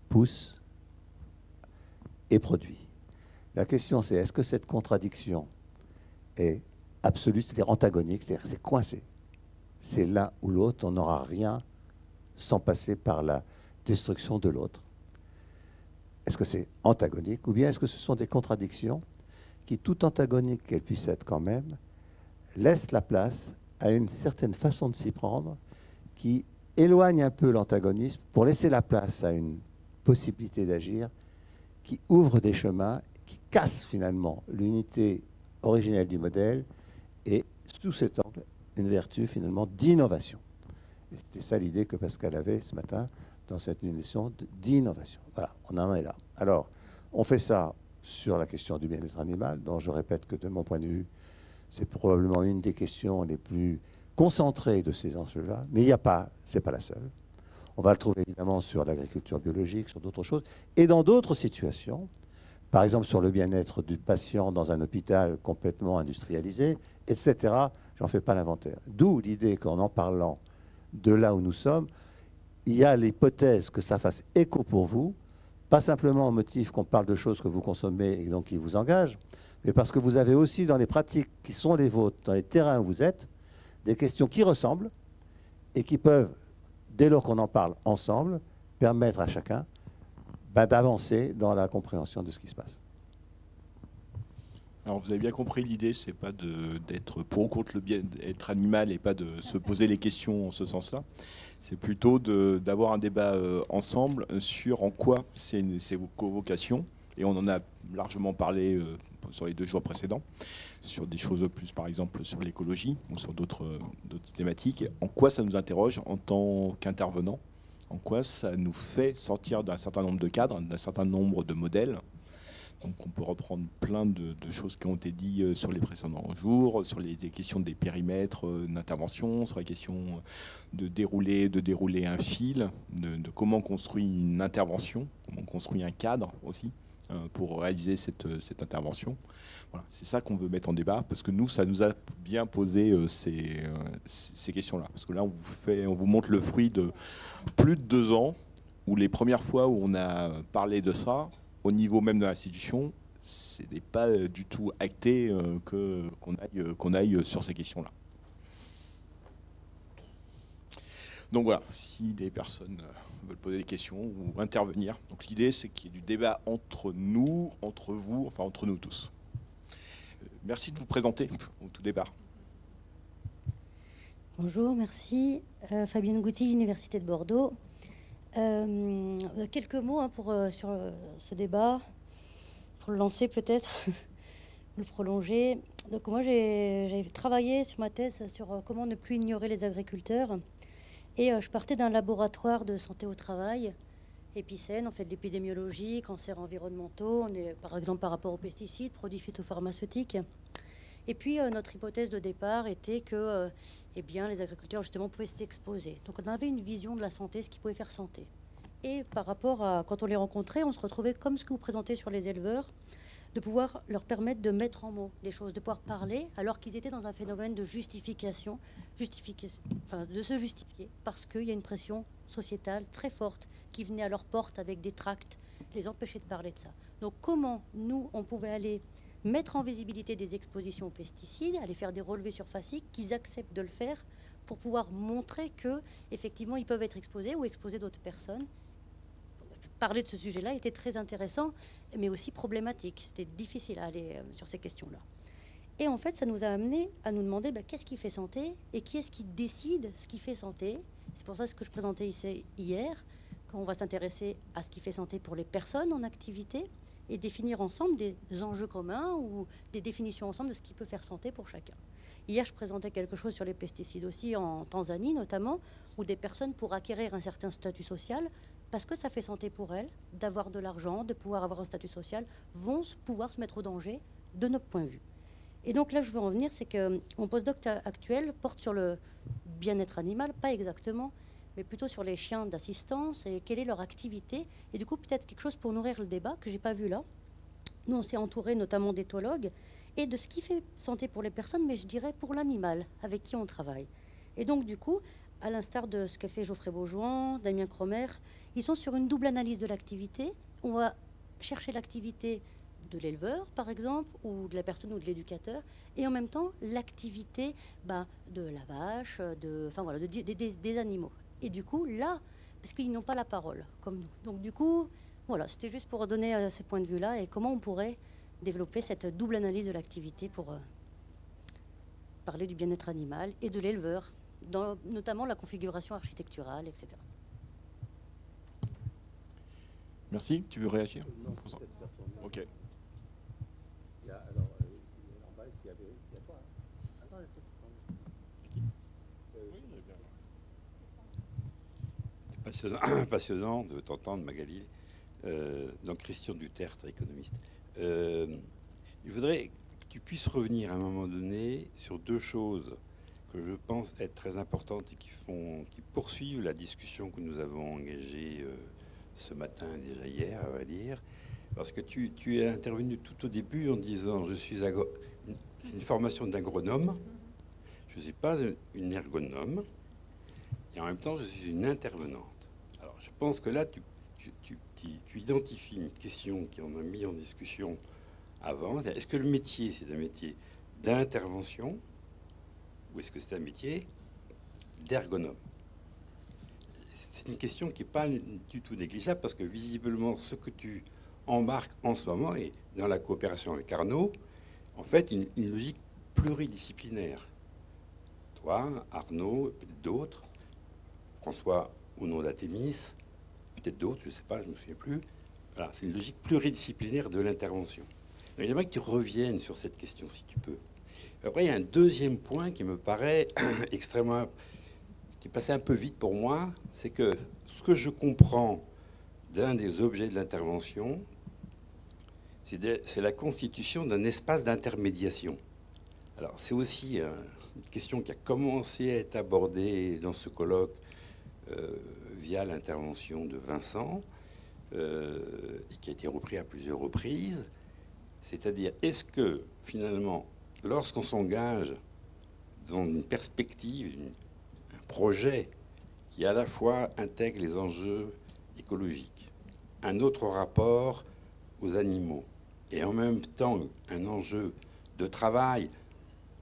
pousse et produit. La question, c'est est-ce que cette contradiction est absolue, c'est-à-dire antagonique, c'est-à-dire c'est coincé. C'est l'un ou l'autre, on n'aura rien sans passer par la destruction de l'autre. Est-ce que c'est antagonique ou bien est-ce que ce sont des contradictions qui, tout antagoniques qu'elles puissent être quand même, laissent la place à une certaine façon de s'y prendre qui éloigne un peu l'antagonisme pour laisser la place à une possibilité d'agir qui ouvre des chemins, qui casse finalement l'unité originelle du modèle et, sous cet angle, une vertu finalement d'innovation. Et c'était ça l'idée que Pascal avait ce matin dans cette notion d'innovation. Voilà, on en est là. Alors, on fait ça sur la question du bien-être animal, dont je répète que de mon point de vue, c'est probablement une des questions les plus concentrées de ces enjeux-là, mais il n'y a pas, c'est pas la seule. On va le trouver évidemment sur l'agriculture biologique, sur d'autres choses, et dans d'autres situations, par exemple sur le bien-être du patient dans un hôpital complètement industrialisé, etc. J'en fais pas l'inventaire. D'où l'idée qu'en en parlant de là où nous sommes, il y a l'hypothèse que ça fasse écho pour vous, pas simplement au motif qu'on parle de choses que vous consommez et donc qui vous engagent, mais parce que vous avez aussi dans les pratiques qui sont les vôtres, dans les terrains où vous êtes, des questions qui ressemblent et qui peuvent, dès lors qu'on en parle ensemble, permettre à chacun d'avancer dans la compréhension de ce qui se passe. Alors vous avez bien compris, l'idée, c'est pas d'être pour ou contre le bien-être animal et pas de se poser les questions en ce sens-là. C'est plutôt d'avoir un débat ensemble sur en quoi c'est vos convocations. Et on en a largement parlé sur les 2 jours précédents, sur des choses plus, par exemple, sur l'écologie ou sur d'autres thématiques. En quoi ça nous interroge en tant qu'intervenants, en quoi ça nous fait sortir d'un certain nombre de cadres, d'un certain nombre de modèles. Donc on peut reprendre plein de choses qui ont été dites sur les précédents jours, sur des questions des périmètres d'intervention, sur la question de dérouler un fil, de comment on construit une intervention, comment on construit un cadre aussi pour réaliser cette intervention. Voilà, c'est ça qu'on veut mettre en débat, parce que nous, ça nous a bien posé ces questions-là. Parce que là, on vous montre le fruit de plus de 2 ans, où les premières fois où on a parlé de ça, au niveau même de l'institution, ce n'est pas du tout acté qu'on aille sur ces questions-là. Donc voilà, si des personnes veulent poser des questions ou intervenir. Donc l'idée, c'est qu'il y ait du débat entre nous, entre vous, enfin entre nous tous. Merci de vous présenter au tout départ. Bonjour, merci. Fabienne Gouty, Université de Bordeaux. Quelques mots sur ce débat, pour le lancer peut-être, le prolonger. Donc moi, j'ai travaillé sur ma thèse sur comment ne plus ignorer les agriculteurs. Et je partais d'un laboratoire de santé au travail, Épicène, on fait de l'épidémiologie, cancers environnementaux, on est par exemple par rapport aux pesticides, produits phytopharmaceutiques. Et puis notre hypothèse de départ était que les agriculteurs justement pouvaient s'exposer. Donc on avait une vision de la santé, ce qui pouvait faire santé. Et par rapport à quand on les rencontrait, on se retrouvait comme ce que vous présentez sur les éleveurs, de pouvoir leur permettre de mettre en mots des choses, de pouvoir parler alors qu'ils étaient dans un phénomène de justification, de se justifier parce qu'il y a une pression sociétale très forte qui venait à leur porte avec des tracts, les empêcher de parler de ça. Donc comment nous, on pouvait aller mettre en visibilité des expositions aux pesticides, aller faire des relevés surfaciques, qu'ils acceptent de le faire pour pouvoir montrer que effectivement ils peuvent être exposés ou exposer d'autres personnes. Parler de ce sujet-là était très intéressant, mais aussi problématique. C'était difficile à aller sur ces questions-là. Et en fait, ça nous a amené à nous demander qu'est-ce qui fait santé et qui est-ce qui décide ce qui fait santé. C'est pour ça que je présentais ici hier, qu'on va s'intéresser à ce qui fait santé pour les personnes en activité et définir ensemble des enjeux communs ou des définitions ensemble de ce qui peut faire santé pour chacun. Hier, je présentais quelque chose sur les pesticides aussi en Tanzanie notamment, où des personnes, pour acquérir un certain statut social, parce que ça fait santé pour elles, d'avoir de l'argent, de pouvoir avoir un statut social, vont pouvoir se mettre au danger de notre point de vue. Et donc là, je veux en venir, c'est que mon postdoc actuel porte sur le bien-être animal, pas exactement, mais plutôt sur les chiens d'assistance et quelle est leur activité. Et du coup, peut-être quelque chose pour nourrir le débat que je n'ai pas vu là, Nous, on s'est entouré notamment d'éthologues et de ce qui fait santé pour les personnes, mais je dirais pour l'animal avec qui on travaille. Et donc, du coup, à l'instar de ce qu'a fait Geoffrey Beaujoin, Damien Cromer, ils sont sur une double analyse de l'activité. On va chercher l'activité de l'éleveur, par exemple, ou de la personne ou de l'éducateur, et en même temps, l'activité de la vache, des animaux. Et du coup, là, parce qu'ils n'ont pas la parole, comme nous. Donc, du coup, voilà, c'était juste pour donner ces points de vue-là et comment on pourrait développer cette double analyse de l'activité pour parler du bien-être animal et de l'éleveur, dans notamment la configuration architecturale, etc. Merci. Tu veux réagir? Non, ok. C'était passionnant de t'entendre, Magali. Donc Christian Duterte, économiste. Je voudrais que tu puisses revenir à un moment donné sur deux choses que je pense être très importantes et qui poursuivent la discussion que nous avons engagée ce matin, déjà hier, à vrai dire. Parce que tu es intervenu tout au début en disant « je suis une formation d'agronome, je ne suis pas une ergonome, et en même temps je suis une intervenante ». Alors je pense que là, tu identifies une question qu'on a mis en discussion avant. Est-ce que le métier, c'est un métier d'intervention ou est-ce que c'est un métier d'ergonome? C'est une question qui n'est pas du tout négligeable parce que visiblement, ce que tu embarques en ce moment et dans la coopération avec Arnaud, en fait, une logique pluridisciplinaire. Toi, Arnaud, peut-être d'autres, François au nom d'Athémis, peut-être d'autres, je ne sais pas, je ne me souviens plus. Voilà, c'est une logique pluridisciplinaire de l'intervention. J'aimerais que tu reviennes sur cette question, si tu peux. Après, il y a un deuxième point qui me paraît extrêmement... qui passait un peu vite pour moi, c'est que ce que je comprends d'un des objets de l'intervention, c'est la constitution d'un espace d'intermédiation. Alors, c'est aussi une question qui a commencé à être abordée dans ce colloque via l'intervention de Vincent, et qui a été repris à plusieurs reprises. C'est-à-dire, est-ce que, finalement, lorsqu'on s'engage dans une perspective, un projet qui à la fois intègre les enjeux écologiques, un autre rapport aux animaux, et en même temps un enjeu de travail,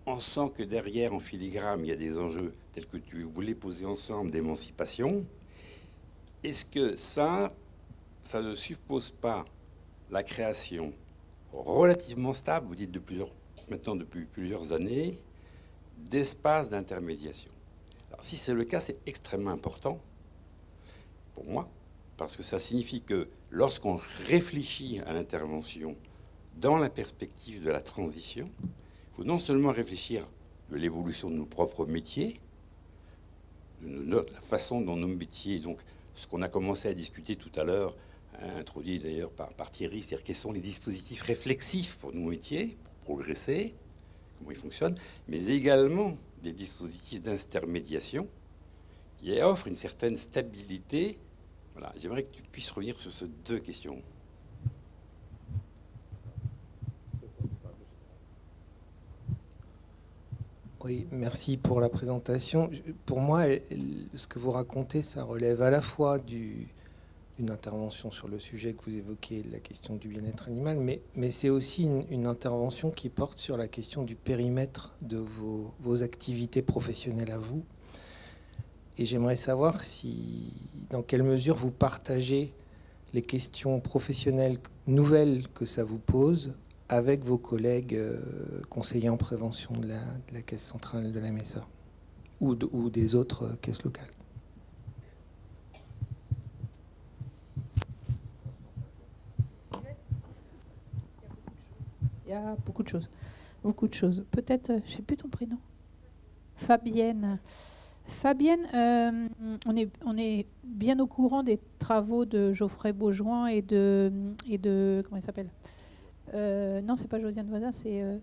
on sent que derrière, en filigrane, il y a des enjeux tels que tu voulais poser ensemble d'émancipation, est-ce que ça ne suppose pas la création relativement stable, vous dites maintenant depuis plusieurs années, d'espaces d'intermédiation? Alors, si c'est le cas, c'est extrêmement important pour moi, parce que ça signifie que lorsqu'on réfléchit à l'intervention dans la perspective de la transition, il faut non seulement réfléchir de l'évolution de nos propres métiers, de la façon dont nos métiers, donc ce qu'on a commencé à discuter tout à l'heure, introduit d'ailleurs par Thierry, c'est-à-dire quels sont les dispositifs réflexifs pour nos métiers, pour progresser, comment ils fonctionnent, mais également des dispositifs d'intermédiation qui offrent une certaine stabilité. Voilà, j'aimerais que tu puisses revenir sur ces deux questions. Oui, merci pour la présentation. Pour moi, ce que vous racontez, ça relève à la fois d'une intervention sur le sujet que vous évoquez, la question du bien-être animal, mais c'est aussi une intervention qui porte sur la question du périmètre de vos activités professionnelles à vous. Et j'aimerais savoir dans quelle mesure vous partagez les questions professionnelles nouvelles que ça vous pose avec vos collègues conseillers en prévention de la Caisse centrale de la MESA ou des autres caisses locales. Il y a beaucoup de choses. Beaucoup de choses. Peut-être, je ne sais plus ton prénom. Fabienne. Fabienne, on est bien au courant des travaux de Geoffrey Beaujoin et de comment il s'appelle? Non, c'est pas Josiane Voisin, c'est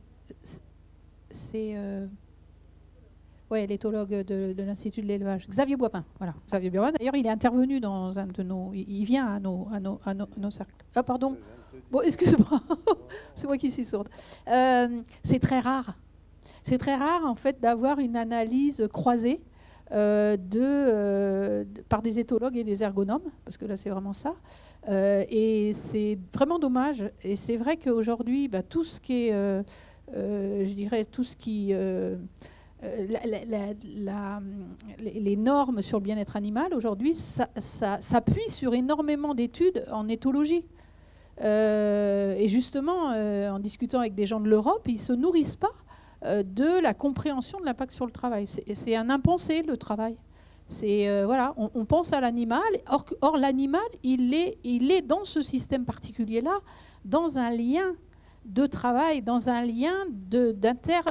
l'éthologue de l'Institut de l'élevage, Xavier Boivin. Voilà, Xavier Boivin. D'ailleurs, il est intervenu dans un de nos, il vient à nos cercles. Ah, pardon. Bon, excuse-moi, c'est moi qui suis sourde. C'est très rare. C'est très rare, en fait, d'avoir une analyse croisée par des éthologues et des ergonomes, parce que là, c'est vraiment ça. Et c'est vraiment dommage. Et c'est vrai qu'aujourd'hui, tout ce qui est, je dirais, tout ce qui... les normes sur le bien-être animal, aujourd'hui, ça s'appuie sur énormément d'études en éthologie. Et justement, en discutant avec des gens de l'Europe, ils ne se nourrissent pas de la compréhension de l'impact sur le travail. C'est un impensé, le travail. Voilà, on pense à l'animal, or l'animal, il est dans ce système particulier-là, dans un lien de travail, dans un lien d'inter...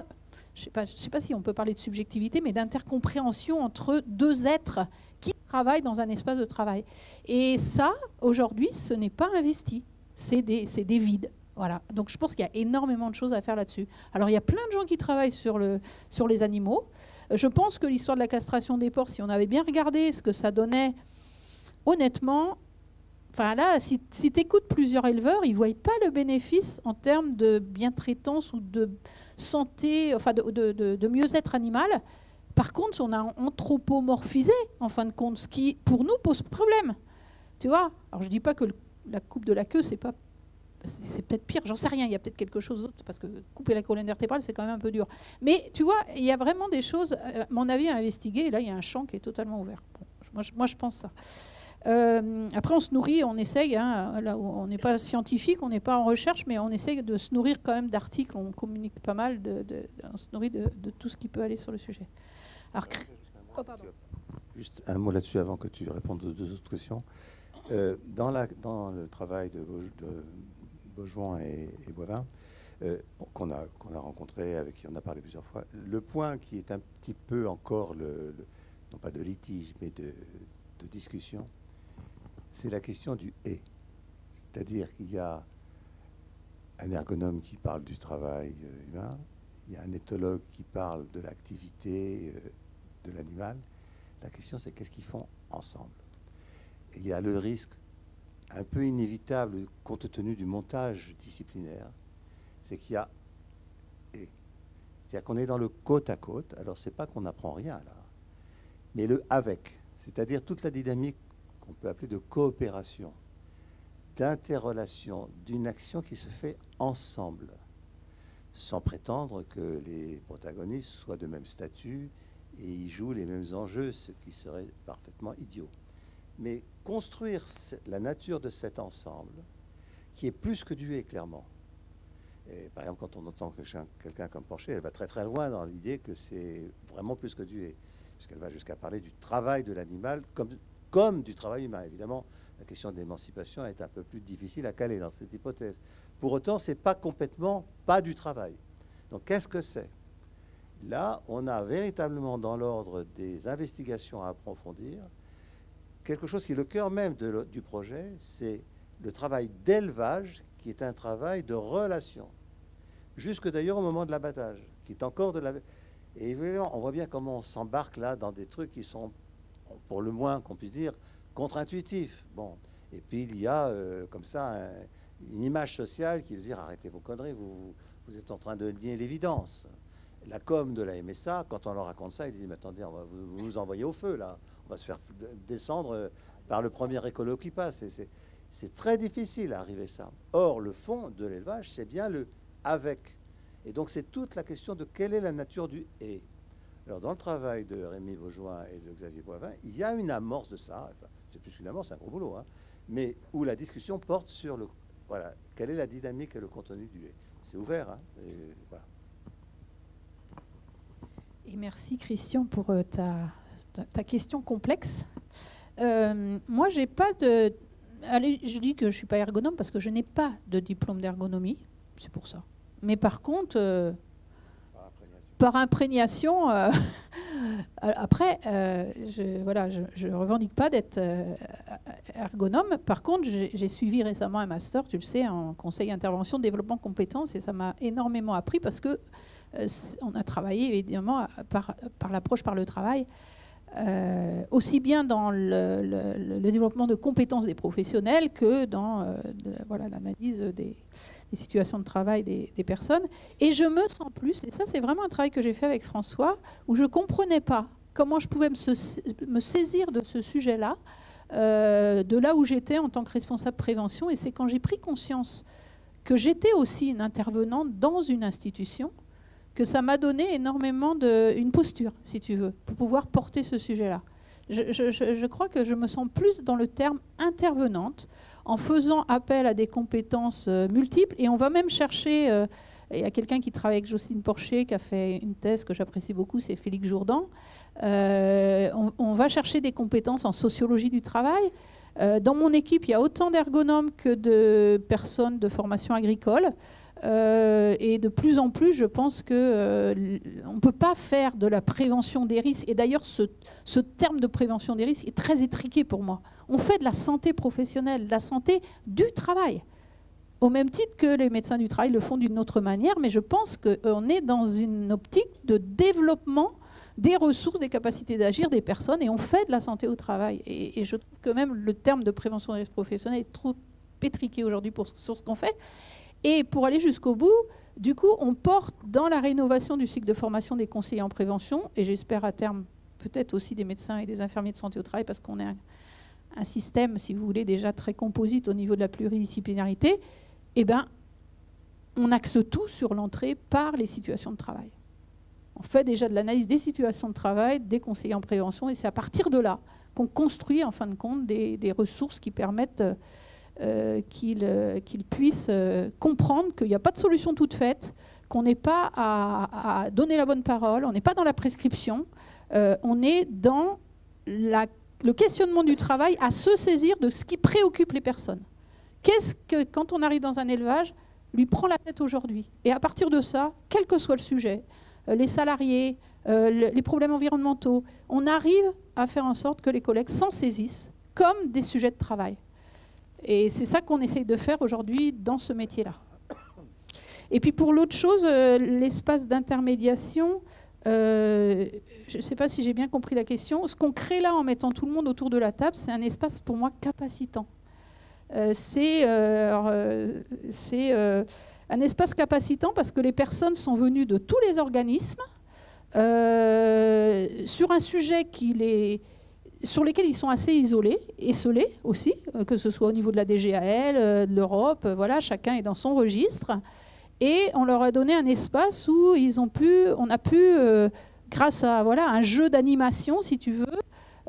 Je ne sais pas si on peut parler de subjectivité, mais d'intercompréhension entre deux êtres qui travaillent dans un espace de travail. Et ça, aujourd'hui, ce n'est pas investi. C'est des vides. Voilà. Donc je pense qu'il y a énormément de choses à faire là-dessus. Alors il y a plein de gens qui travaillent sur les animaux. Je pense que l'histoire de la castration des porcs, si on avait bien regardé ce que ça donnait, honnêtement, enfin là, si tu écoutes plusieurs éleveurs, ils ne voient pas le bénéfice en termes de bientraitance ou de santé, enfin de mieux-être animal. Par contre, on a anthropomorphisé, en fin de compte, ce qui, pour nous, pose problème. Tu vois? Alors je ne dis pas que la coupe de la queue, c'est peut-être pire, j'en sais rien, il y a peut-être quelque chose d'autre, parce que couper la colonne vertébrale, c'est quand même un peu dur. Mais tu vois, il y a vraiment des choses, à mon avis, à investiguer, et là, il y a un champ qui est totalement ouvert. Bon, moi, je pense ça. Après, on se nourrit, on essaye, hein, là où on n'est pas scientifique, on n'est pas en recherche, mais on essaye de se nourrir quand même d'articles, on communique pas mal, on se nourrit de tout ce qui peut aller sur le sujet. Alors, pardon. Juste un mot là-dessus avant que tu répondes aux deux autres questions. Dans le travail de Beaujoin et Boivin, qu'on a rencontré, avec qui on a parlé plusieurs fois, le point qui est un petit peu encore, non pas de litige, mais de discussion, c'est la question du « et ». C'est-à-dire qu'il y a un ergonome qui parle du travail humain, il y a un éthologue qui parle de l'activité de l'animal. La question, c'est qu'est-ce qu'ils font ensemble? Et il y a le risque un peu inévitable, compte tenu du montage disciplinaire, c'est qu'il y a « et ». C'est-à-dire qu'on est dans le côte à côte. Alors, c'est pas qu'on n'apprend rien, là, mais le « avec ». C'est-à-dire toute la dynamique qu'on peut appeler de coopération, d'interrelation, d'une action qui se fait ensemble, sans prétendre que les protagonistes soient de même statut et y jouent les mêmes enjeux, ce qui serait parfaitement idiot. Mais construire la nature de cet ensemble, qui est plus que du et, clairement. Et par exemple, quand on entend quelqu'un comme Porcher, elle va très très loin dans l'idée que c'est vraiment plus que du et, puisqu'elle va jusqu'à parler du travail de l'animal comme du travail humain. Évidemment, la question de l'émancipation est un peu plus difficile à caler dans cette hypothèse. Pour autant, c'est pas complètement pas du travail. Donc, qu'est-ce que c'est? Là, on a véritablement dans l'ordre des investigations à approfondir quelque chose qui est le cœur même du projet, c'est le travail d'élevage, qui est un travail de relation, jusque d'ailleurs au moment de l'abattage, qui est encore de la... Et évidemment, on voit bien comment on s'embarque là dans des trucs qui sont, pour le moins qu'on puisse dire, contre-intuitifs. Bon. Et puis il y a comme ça une image sociale qui veut dire arrêtez vos conneries, vous êtes en train de nier l'évidence. La com de la MSA, quand on leur raconte ça, ils disent mais attendez, vous nous envoyez au feu là, on va se faire descendre par le premier écolo qui passe. C'est très difficile à arriver à ça. Or, le fond de l'élevage, c'est bien le avec. Et donc, c'est toute la question de quelle est la nature du « et ». Alors, dans le travail de Rémi Beaujoin et de Xavier Boivin, il y a une amorce de ça. Enfin, c'est plus qu'une amorce, c'est un gros boulot, hein, mais où la discussion porte sur voilà, quelle est la dynamique et le contenu du « et ». C'est ouvert, hein, et voilà. Et merci, Christian, pour ta question complexe. Moi, j'ai pas de... Allez, je dis que je ne suis pas ergonome parce que je n'ai pas de diplôme d'ergonomie. C'est pour ça. Mais par contre, par imprégnation, après, je ne revendique pas d'être ergonome. Par contre, j'ai suivi récemment un master, tu le sais, en conseil intervention, développement compétences, et ça m'a énormément appris parce que on a travaillé évidemment par l'approche par le travail aussi bien dans le développement de compétences des professionnels que dans voilà, l'analyse des situations de travail des personnes. Et je me sens plus, et ça c'est vraiment un travail que j'ai fait avec François, où je ne comprenais pas comment je pouvais me saisir de ce sujet-là, de là où j'étais en tant que responsable prévention. Et c'est quand j'ai pris conscience que j'étais aussi une intervenante dans une institution, que ça m'a donné énormément une posture, si tu veux, pour pouvoir porter ce sujet-là. Je crois que je me sens plus dans le terme intervenante, en faisant appel à des compétences multiples. Et on va même chercher, il y a quelqu'un qui travaille avec Jocelyne Porcher, qui a fait une thèse que j'apprécie beaucoup, c'est Félix Jourdan. On va chercher des compétences en sociologie du travail. Dans mon équipe, il y a autant d'ergonomes que de personnes de formation agricole. Et de plus en plus, je pense qu'on ne peut pas faire de la prévention des risques. Et d'ailleurs, ce terme de prévention des risques est très étriqué pour moi. On fait de la santé professionnelle, de la santé du travail, au même titre que les médecins du travail le font d'une autre manière. Mais je pense qu'on est dans une optique de développement des ressources, des capacités d'agir des personnes, et on fait de la santé au travail. Et je trouve que même le terme de prévention des risques professionnels est trop pétriqué aujourd'hui sur ce qu'on fait. Et pour aller jusqu'au bout, du coup, on porte dans la rénovation du cycle de formation des conseillers en prévention, et j'espère à terme peut-être aussi des médecins et des infirmiers de santé au travail, parce qu'on est un système, si vous voulez, déjà très composite au niveau de la pluridisciplinarité, eh ben, on axe tout sur l'entrée par les situations de travail. On fait déjà de l'analyse des situations de travail, des conseillers en prévention, et c'est à partir de là qu'on construit, en fin de compte, des ressources qui permettent qu'ils puissent comprendre qu'il n'y a pas de solution toute faite, qu'on n'est pas à donner la bonne parole, on n'est pas dans la prescription, on est dans le questionnement du travail, à se saisir de ce qui préoccupe les personnes. Qu'est-ce que, quand on arrive dans un élevage, lui prend la tête aujourd'hui? Et à partir de ça, quel que soit le sujet, les salariés, les problèmes environnementaux, on arrive à faire en sorte que les collègues s'en saisissent comme des sujets de travail. Et c'est ça qu'on essaye de faire aujourd'hui dans ce métier-là. Et puis pour l'autre chose, l'espace d'intermédiation, je ne sais pas si j'ai bien compris la question. Ce qu'on crée là en mettant tout le monde autour de la table, c'est un espace pour moi capacitant. C'est un espace capacitant parce que les personnes sont venues de tous les organismes sur un sujet sur lesquels ils sont assez isolés, esselés aussi, que ce soit au niveau de la DGAL, de l'Europe, voilà, chacun est dans son registre. Et on leur a donné un espace où on a pu, grâce à voilà, un jeu d'animation, si tu veux,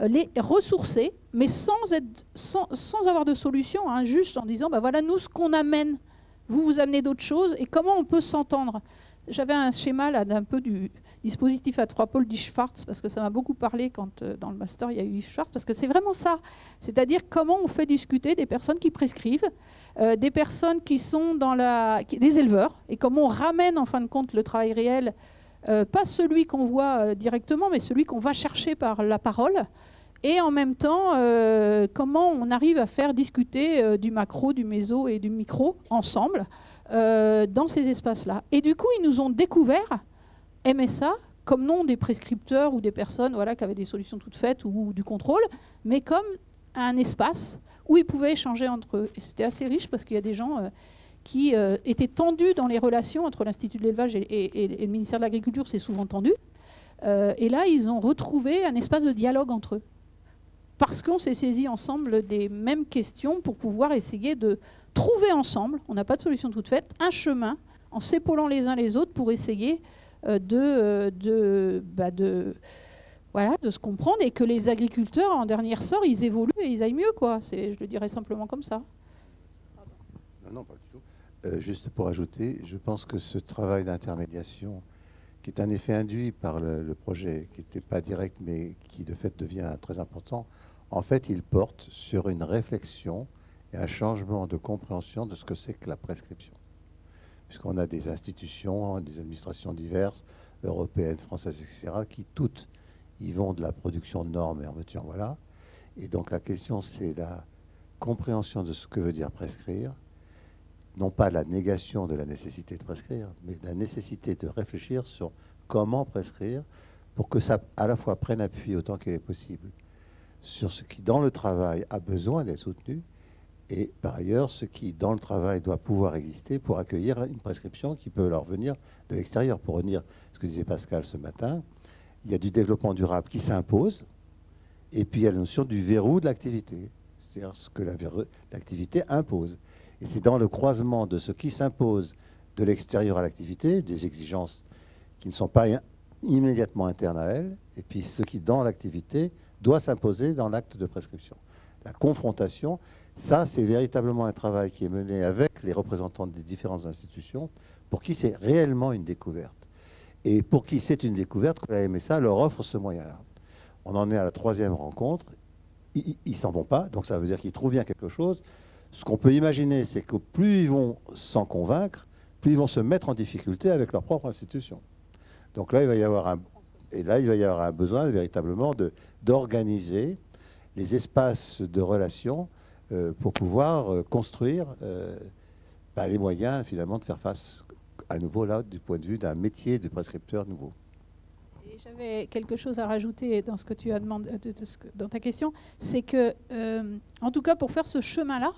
les ressourcer, mais sans avoir de solution, hein, juste en disant, bah voilà, nous, ce qu'on amène, vous amenez d'autres choses, et comment on peut s'entendre. J'avais un schéma là d'un peu du dispositif à 3 pôles d'Ischwartz, parce que ça m'a beaucoup parlé quand dans le master il y a eu Ischwartz, parce que c'est vraiment ça. C'est-à-dire comment on fait discuter des personnes qui prescrivent, des personnes qui sont des éleveurs, et comment on ramène en fin de compte le travail réel, pas celui qu'on voit directement, mais celui qu'on va chercher par la parole, et en même temps, comment on arrive à faire discuter du macro, du méso et du micro ensemble dans ces espaces-là. Et du coup, ils nous ont découvert MSA comme non des prescripteurs ou des personnes voilà, qui avaient des solutions toutes faites ou du contrôle, mais comme un espace où ils pouvaient échanger entre eux. Et c'était assez riche parce qu'il y a des gens qui étaient tendus dans les relations entre l'Institut de l'élevage et le ministère de l'Agriculture, c'est souvent tendu. Et là, ils ont retrouvé un espace de dialogue entre eux. Parce qu'on s'est saisi ensemble des mêmes questions pour pouvoir essayer de trouver ensemble, on n'a pas de solution toute faite, un chemin en s'épaulant les uns les autres pour essayer de se comprendre et que les agriculteurs, en dernier ressort, ils évoluent et ils aillent mieux, quoi. Je le dirais simplement comme ça. Non, pas du tout. Juste pour ajouter, je pense que ce travail d'intermédiation, qui est un effet induit par le projet, qui n'était pas direct, mais qui de fait devient très important, en fait, il porte sur une réflexion et un changement de compréhension de ce que c'est que la prescription. Puisqu'on a des institutions, des administrations diverses, européennes, françaises, etc., qui toutes y vont de la production de normes et en veux-tu en voilà. Et donc la question, c'est la compréhension de ce que veut dire prescrire, non pas la négation de la nécessité de prescrire, mais la nécessité de réfléchir sur comment prescrire pour que ça, à la fois, prenne appui autant qu'il est possible sur ce qui, dans le travail, a besoin d'être soutenu, et par ailleurs, ce qui, dans le travail, doit pouvoir exister pour accueillir une prescription qui peut leur venir de l'extérieur. Pour revenir à ce que disait Pascal ce matin, il y a du développement durable qui s'impose, et puis il y a la notion du verrou de l'activité, c'est-à-dire ce que l'activité impose. Et c'est dans le croisement de ce qui s'impose de l'extérieur à l'activité, des exigences qui ne sont pas immédiatement internes à elle, et puis ce qui, dans l'activité, doit s'imposer dans l'acte de prescription. La confrontation, ça, c'est véritablement un travail qui est mené avec les représentants des différentes institutions, pour qui c'est réellement une découverte. Et pour qui c'est une découverte que la MSA leur offre ce moyen-là. On en est à la 3e rencontre. Ils ne s'en vont pas, donc ça veut dire qu'ils trouvent bien quelque chose. Ce qu'on peut imaginer, c'est que plus ils vont s'en convaincre, plus ils vont se mettre en difficulté avec leur propre institution. Donc là, il va y avoir un besoin véritablement d'organiser les espaces de relations pour pouvoir construire les moyens finalement de faire face à nouveau là du point de vue d'un métier de prescripteur nouveau. Et j'avais quelque chose à rajouter dans ce que tu as demandé, dans ta question, c'est que, en tout cas pour faire ce chemin-là,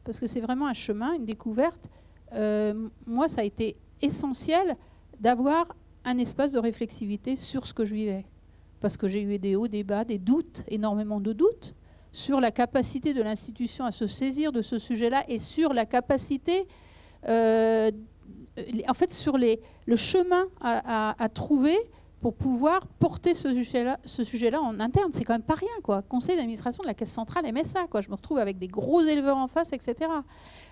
parce que c'est vraiment un chemin, une découverte, moi ça a été essentiel d'avoir un espace de réflexivité sur ce que je vivais. Parce que j'ai eu des hauts, des bas, des doutes, énormément de doutes, sur la capacité de l'institution à se saisir de ce sujet-là et sur la capacité, en fait, sur le chemin à trouver pour pouvoir porter ce sujet-là en interne. C'est quand même pas rien, quoi. Conseil d'administration de la Caisse centrale MSA, quoi. Je me retrouve avec des gros éleveurs en face, etc.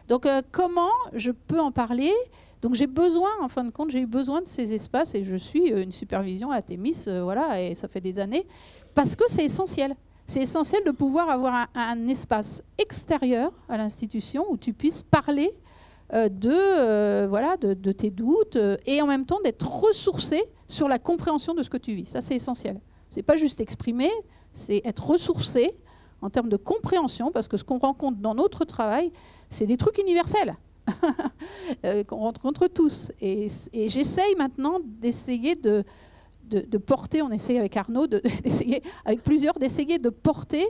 Donc, comment je peux en parler ? Donc, j'ai besoin, en fin de compte, j'ai eu besoin de ces espaces et je suis une supervision à Thémis, voilà, et ça fait des années, parce que c'est essentiel. C'est essentiel de pouvoir avoir un espace extérieur à l'institution où tu puisses parler de tes doutes et en même temps d'être ressourcé sur la compréhension de ce que tu vis. Ça, c'est essentiel. C'est pas juste exprimer, c'est être ressourcé en termes de compréhension, parce que ce qu'on rencontre dans notre travail, c'est des trucs universels qu'on rencontre tous. Et j'essaye maintenant d'essayer de porter, on essaye avec Arnaud, d'essayer avec plusieurs, d'essayer de porter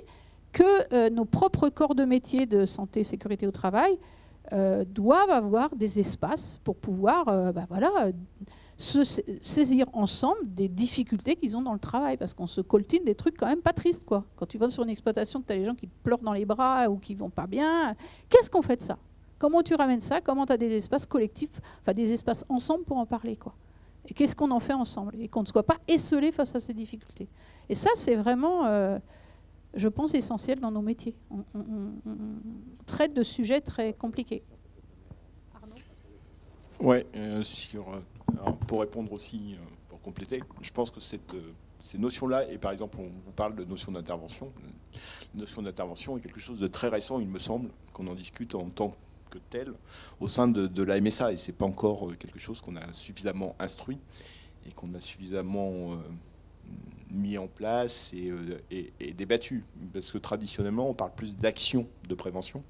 que nos propres corps de métier de santé et sécurité au travail doivent avoir des espaces pour pouvoir se saisir ensemble des difficultés qu'ils ont dans le travail, parce qu'on se coltine des trucs quand même pas tristes, quoi. Quand tu vas sur une exploitation, que tu as les gens qui te pleurent dans les bras ou qui vont pas bien, qu'est-ce qu'on fait de ça? Comment tu ramènes ça? Comment tu as des espaces collectifs, enfin des espaces ensemble pour en parler, quoi. Et qu'est-ce qu'on en fait ensemble? Et qu'on ne soit pas esseulé face à ces difficultés. Et ça, c'est vraiment, je pense, essentiel dans nos métiers. On traite de sujets très compliqués. Arnaud? Ouais, pour répondre aussi, pour compléter, je pense que ces notions-là, et par exemple, on vous parle de notion d'intervention. La notion d'intervention est quelque chose de très récent, il me semble, qu'on en discute en tant que tel au sein de la MSA, et c'est pas encore quelque chose qu'on a suffisamment instruit et qu'on a suffisamment mis en place et débattu, parce que traditionnellement on parle plus d'action de prévention.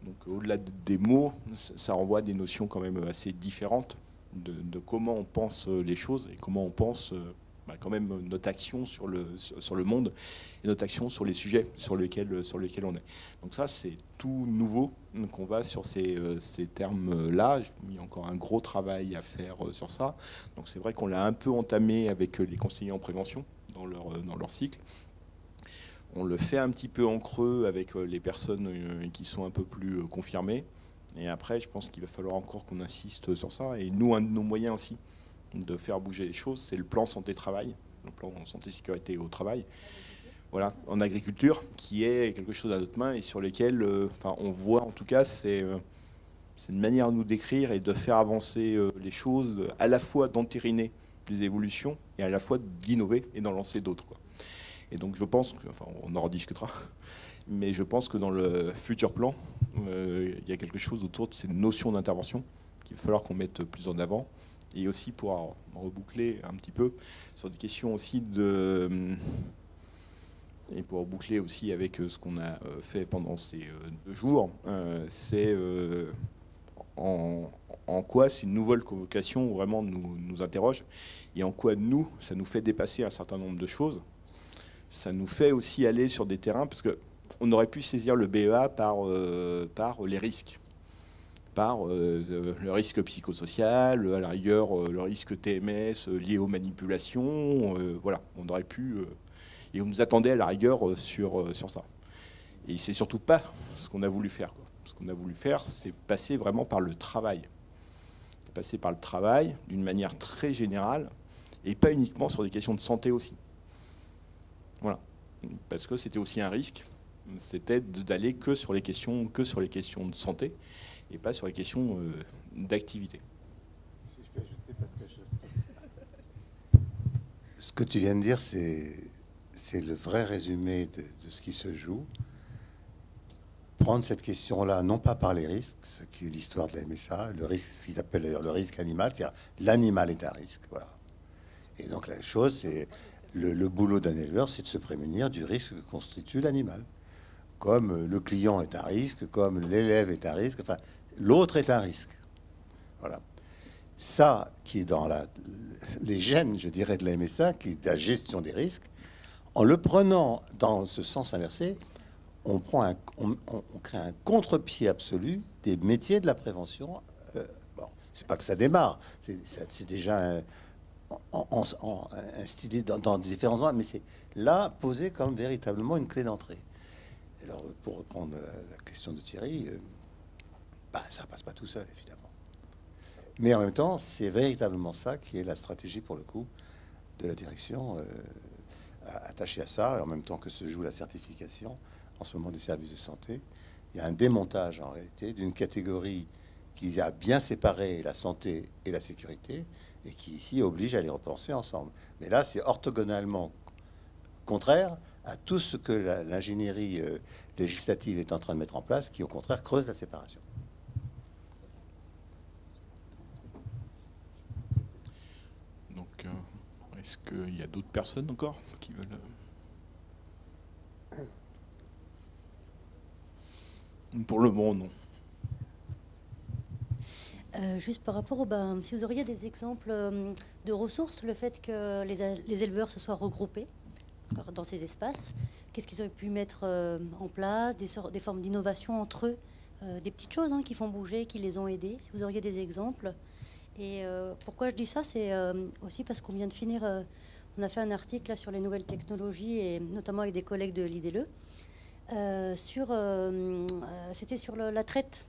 Donc au-delà des mots, ça renvoie à des notions quand même assez différentes de comment on pense les choses et comment on pense quand même notre action sur le monde et notre action sur les sujets sur lesquels on est. Donc ça, c'est tout nouveau qu'on va sur ces termes-là. Il y a encore un gros travail à faire sur ça. Donc c'est vrai qu'on l'a un peu entamé avec les conseillers en prévention dans leur cycle. On le fait un petit peu en creux avec les personnes qui sont un peu plus confirmées. Et après, je pense qu'il va falloir encore qu'on insiste sur ça. Et nous, un de nos moyens aussi de faire bouger les choses, c'est le plan santé-travail, le plan santé-sécurité au travail, voilà, en agriculture, qui est quelque chose à notre main et sur lequel on voit, en tout cas, c'est une manière de nous décrire et de faire avancer les choses, à la fois d'entériner des évolutions et à la fois d'innover et d'en lancer d'autres, quoi. Et donc je pense que, on en rediscutera, mais je pense que dans le futur plan, il y a quelque chose autour de ces notions d'intervention qu'il va falloir qu'on mette plus en avant. Et aussi pour reboucler un petit peu sur des questions aussi et pour boucler aussi avec ce qu'on a fait pendant ces 2 jours, c'est en en quoi c'est une nouvelle convocation vraiment nous interroge et en quoi ça nous fait dépasser un certain nombre de choses. Ça nous fait aussi aller sur des terrains, parce qu'on aurait pu saisir le BEA par les risques, par le risque psychosocial, à la rigueur le risque TMS lié aux manipulations, voilà, on aurait pu, et on nous attendait à la rigueur sur ça. Et c'est surtout pas ce qu'on a voulu faire, quoi. Ce qu'on a voulu faire, c'est passer vraiment par le travail. Passer par le travail d'une manière très générale et pas uniquement sur des questions de santé aussi. Voilà. Parce que c'était aussi un risque, c'était d'aller que sur les questions de santé et pas sur les questions d'activité. Si je peux ajouter, parce que ce que tu viens de dire, c'est le vrai résumé de ce qui se joue. Prendre cette question-là, non pas par les risques, ce qui est l'histoire de la MSA, le risque, ce qu'ils appellent d'ailleurs le risque animal, c'est-à-dire l'animal est un risque. Voilà. Et donc la chose, c'est le boulot d'un éleveur, c'est de se prémunir du risque que constitue l'animal. Comme le client est un risque, comme l'élève est un risque, enfin, l'autre est un risque. Voilà. Ça, qui est dans les gènes, je dirais, de la MSA, qui est la gestion des risques, en le prenant dans ce sens inversé, on crée un contre-pied absolu des métiers de la prévention. Bon, c'est pas que ça démarre, c'est déjà instillé dans différents endroits, mais c'est là posé comme véritablement une clé d'entrée. Alors, pour reprendre la question de Thierry, ça passe pas tout seul, évidemment. Mais en même temps, c'est véritablement ça qui est la stratégie, pour le coup, de la direction attachée à ça, et en même temps que se joue la certification en ce moment des services de santé. Il y a un démontage en réalité d'une catégorie qui a bien séparé la santé et la sécurité et qui ici oblige à les repenser ensemble. Mais là, c'est orthogonalement contraire à tout ce que l'ingénierie législative est en train de mettre en place, qui au contraire creuse la séparation. Donc, est-ce qu'il y a d'autres personnes encore qui veulent... Pour le moment, non. Juste par rapport au... si vous auriez des exemples de ressources, le fait que les éleveurs se soient regroupés dans ces espaces, qu'est-ce qu'ils ont pu mettre en place, des formes d'innovation entre eux, des petites choses qui font bouger, qui les ont aidés, si vous auriez des exemples. Et pourquoi je dis ça, c'est aussi parce qu'on vient de finir... on a fait un article là, sur les nouvelles technologies, et notamment avec des collègues de l'IDLE, c'était sur la traite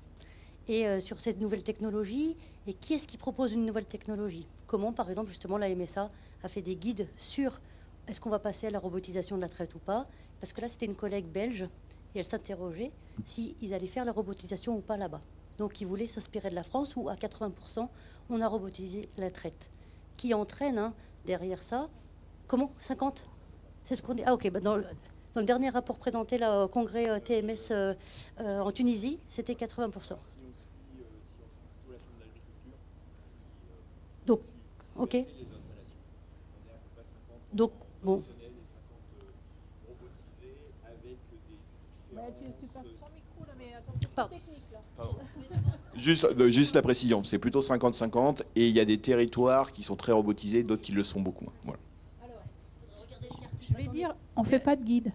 et sur cette nouvelle technologie, et qui est-ce qui propose une nouvelle technologie. Comment, par exemple, justement, la MSA a fait des guides sur est-ce qu'on va passer à la robotisation de la traite ou pas, parce que là, c'était une collègue belge, et elle s'interrogeait s'ils allaient faire la robotisation ou pas là-bas. Donc, ils voulaient s'inspirer de la France, où à 80%, on a robotisé la traite. Qui entraîne, derrière ça, comment 50 C'est ce qu'on dit. Ah, ok, dans le dernier rapport présenté là, au congrès TMS en Tunisie, c'était 80%. Donc, ok. Donc, bon. Pardon. Juste la précision, c'est plutôt 50-50, et il y a des territoires qui sont très robotisés, d'autres qui le sont beaucoup moins. Voilà. Je vais dire, on ne fait pas de guide.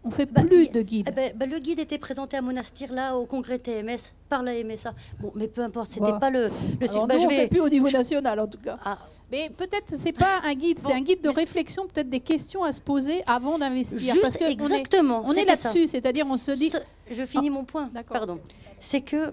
On ne fait plus de guide. Le guide était présenté à Monastir, là, au congrès TMS, par la MSA. Bon, mais peu importe, c'était pas le Alors, nous, on ne fait plus au niveau national, en tout cas. Ah. Mais peut-être, ce n'est pas un guide, c'est un guide de réflexion, peut-être des questions à se poser avant d'investir. Parce que exactement. On est là-dessus, c'est-à-dire on se dit... Je finis mon point, pardon. C'est qu'il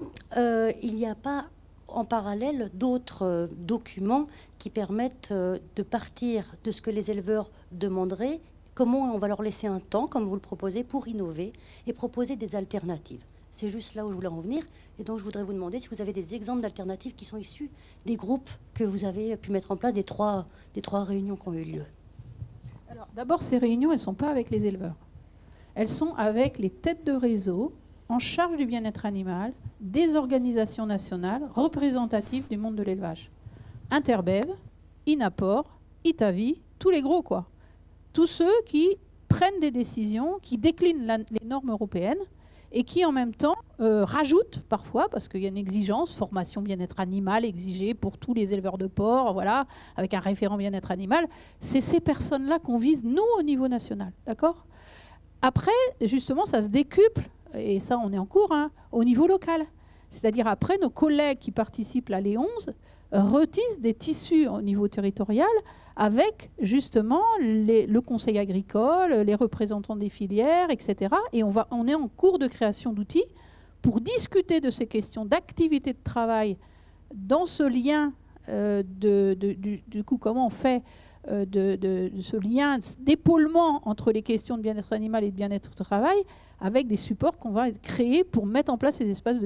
n'y a pas en parallèle d'autres documents qui permettent de partir de ce que les éleveurs demanderaient. Comment on va leur laisser un temps, comme vous le proposez, pour innover et proposer des alternatives. C'est juste là où je voulais en venir. Et donc, je voudrais vous demander si vous avez des exemples d'alternatives qui sont issus des groupes que vous avez pu mettre en place, des trois réunions qui ont eu lieu. Alors, d'abord, ces réunions, elles ne sont pas avec les éleveurs. Elles sont avec les têtes de réseau en charge du bien-être animal, des organisations nationales représentatives du monde de l'élevage. Interbev, Inapor, Itavi, tous les gros, quoi. Tous ceux qui prennent des décisions, qui déclinent les normes européennes et qui en même temps rajoutent parfois, parce qu'il y a une exigence, formation bien-être animal exigée pour tous les éleveurs de porcs, voilà, avec un référent bien-être animal. C'est ces personnes-là qu'on vise, nous, au niveau national. D'accord ? Après, justement, ça se décuple, et ça, on est en cours, hein, au niveau local. C'est-à-dire après, nos collègues qui participent à l'E11 retissent des tissus au niveau territorial avec justement le conseil agricole, les représentants des filières, etc. Et on est en cours de création d'outils pour discuter de ces questions d'activité de travail dans ce lien du coup, comment on fait de ce lien d'épaulement entre les questions de bien-être animal et de bien-être au travail, avec des supports qu'on va créer pour mettre en place ces espaces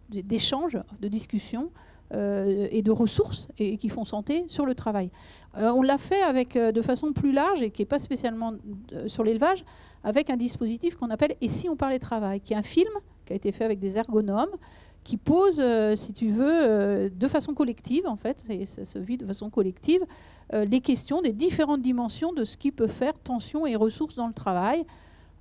d'échange, de discussion et de ressources et qui font santé sur le travail. On l'a fait avec, de façon plus large et qui n'est pas spécialement sur l'élevage, avec un dispositif qu'on appelle « Et si on parlait travail ?», qui est un film qui a été fait avec des ergonomes, qui pose, si tu veux, de façon collective, en fait, et ça se vit de façon collective, les questions des différentes dimensions de ce qui peut faire tension et ressources dans le travail.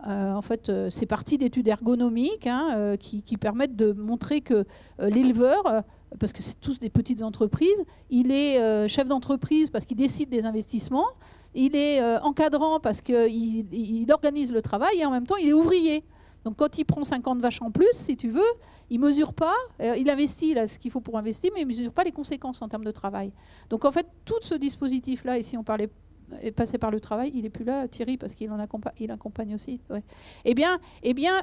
En fait, c'est parti d'études ergonomiques hein, qui permettent de montrer que l'éleveur, parce que c'est tous des petites entreprises, il est chef d'entreprise parce qu'il décide des investissements, il est encadrant parce qu'il organise le travail et en même temps il est ouvrier. Donc quand il prend 50 vaches en plus, si tu veux, il ne mesure pas, il investit là, ce qu'il faut pour investir, mais il ne mesure pas les conséquences en termes de travail. Donc en fait, tout ce dispositif-là, et si on parlait passé par le travail, il n'est plus là, Thierry, parce qu'il accompagne aussi, ouais. Eh bien,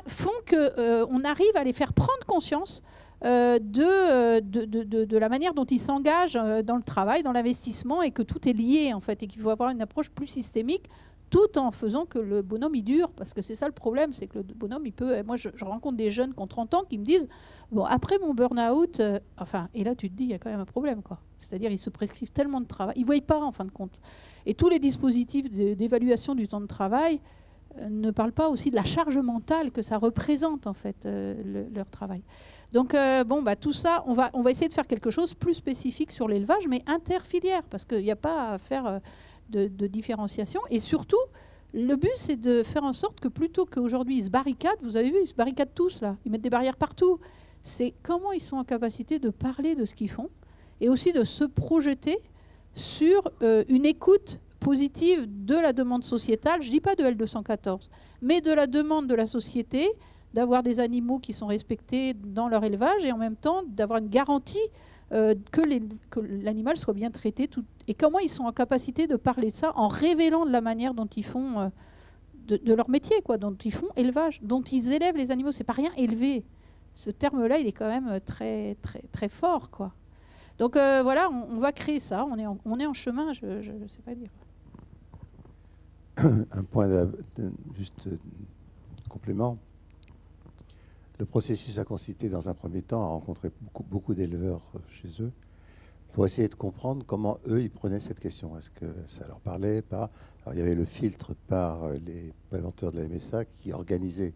font qu'on arrive à les faire prendre conscience de la manière dont ils s'engagent dans le travail, dans l'investissement, et que tout est lié, en fait, et qu'il faut avoir une approche plus systémique, tout en faisant que le bonhomme, il dure. Parce que c'est ça le problème, c'est que le bonhomme, il peut... Moi, je rencontre des jeunes qui ont 30 ans qui me disent, bon, après mon burn-out, enfin, et là, tu te dis, il y a quand même un problème, quoi. C'est-à-dire, ils se prescrivent tellement de travail. Ils ne voient pas, en fin de compte. Et tous les dispositifs d'évaluation du temps de travail ne parlent pas aussi de la charge mentale que ça représente, en fait, leur travail. Donc, tout ça, on va essayer de faire quelque chose plus spécifique sur l'élevage, mais interfilière, parce qu'il n'y a pas à faire de différenciation. Et surtout, le but, c'est de faire en sorte que plutôt qu'aujourd'hui, ils se barricadent, vous avez vu, ils se barricadent tous, là. Ils mettent des barrières partout. C'est comment ils sont en capacité de parler de ce qu'ils font et aussi de se projeter sur une écoute positive de la demande sociétale, je ne dis pas de L214, mais de la demande de la société d'avoir des animaux qui sont respectés dans leur élevage et en même temps d'avoir une garantie que l'animal soit bien traité. Et comment ils sont en capacité de parler de ça en révélant de la manière dont ils font de leur métier, quoi, dont ils font élevage, dont ils élèvent les animaux. C'est pas rien élever. Ce terme-là, il est quand même très, très, très fort, quoi. Donc voilà, on va créer ça. On est en chemin, je ne sais pas dire. Un point juste complément. Le processus a consisté dans un premier temps à rencontrer beaucoup d'éleveurs chez eux pour essayer de comprendre comment eux, ils prenaient cette question. Est-ce que ça leur parlait, pas? Alors, il y avait le filtre par les préventeurs de la MSA qui organisaient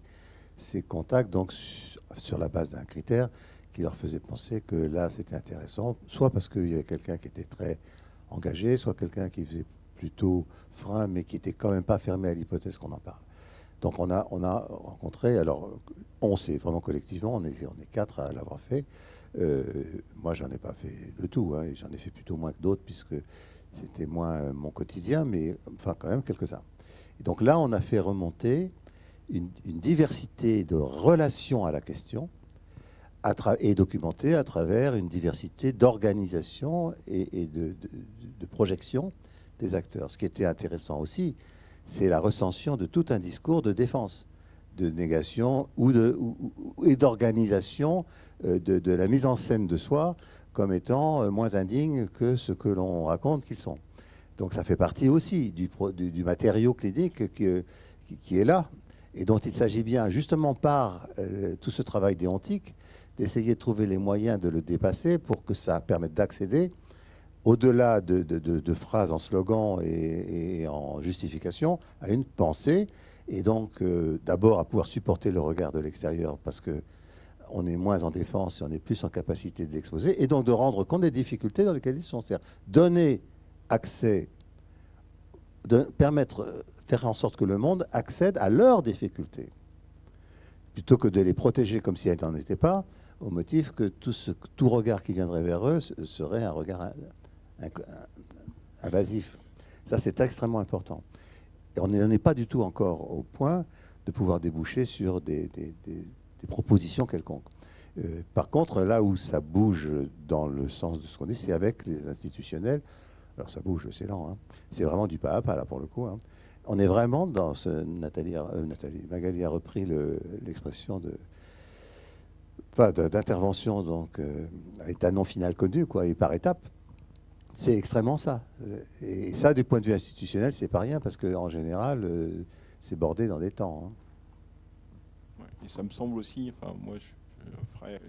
ces contacts, donc sur la base d'un critère qui leur faisait penser que là, c'était intéressant, soit parce qu'il y avait quelqu'un qui était très engagé, soit quelqu'un qui faisait plutôt frein, mais qui n'était quand même pas fermé à l'hypothèse qu'on en parle. Donc on a rencontré, alors c'est vraiment collectivement, on est 4 à l'avoir fait. Moi, j'en ai pas fait de tout, hein, et j'en ai fait plutôt moins que d'autres, puisque c'était moins mon quotidien, mais enfin quand même quelques-uns. Et donc là, on a fait remonter une diversité de relations à la question, et documentée à travers une diversité d'organisations et de projections des acteurs. Ce qui était intéressant aussi, c'est la recension de tout un discours de défense, de négation et d'organisation de la mise en scène de soi comme étant moins indigne que ce que l'on raconte qu'ils sont. Donc ça fait partie aussi du matériau clinique qui est là et dont il s'agit bien, justement par tout ce travail déontique, d'essayer de trouver les moyens de le dépasser pour que ça permette d'accéder au-delà de phrases en slogan et en justification, à une pensée, et donc d'abord à pouvoir supporter le regard de l'extérieur, parce qu'on est moins en défense et on est plus en capacité d'exposer, et donc de rendre compte des difficultés dans lesquelles ils sont. C'est-à-dire donner accès, faire en sorte que le monde accède à leurs difficultés. plutôt que de les protéger comme si elles n'en étaient pas, au motif que tout regard qui viendrait vers eux serait un regard invasif. Ça, c'est extrêmement important. Et on n'en est pas du tout encore au point de pouvoir déboucher sur des propositions quelconques. Par contre, là où ça bouge dans le sens de ce qu'on dit, c'est avec les institutionnels. Alors ça bouge, c'est lent, hein. C'est vraiment du pas à pas, là, pour le coup, hein. On est vraiment dans ce... Magali a repris l'expression d'intervention, donc, à état non final connu, quoi, et par étapes. C'est extrêmement ça. Et ça, du point de vue institutionnel, c'est pas rien, parce qu'en général, c'est bordé dans des temps, hein. Ouais, et ça me semble aussi, enfin, moi,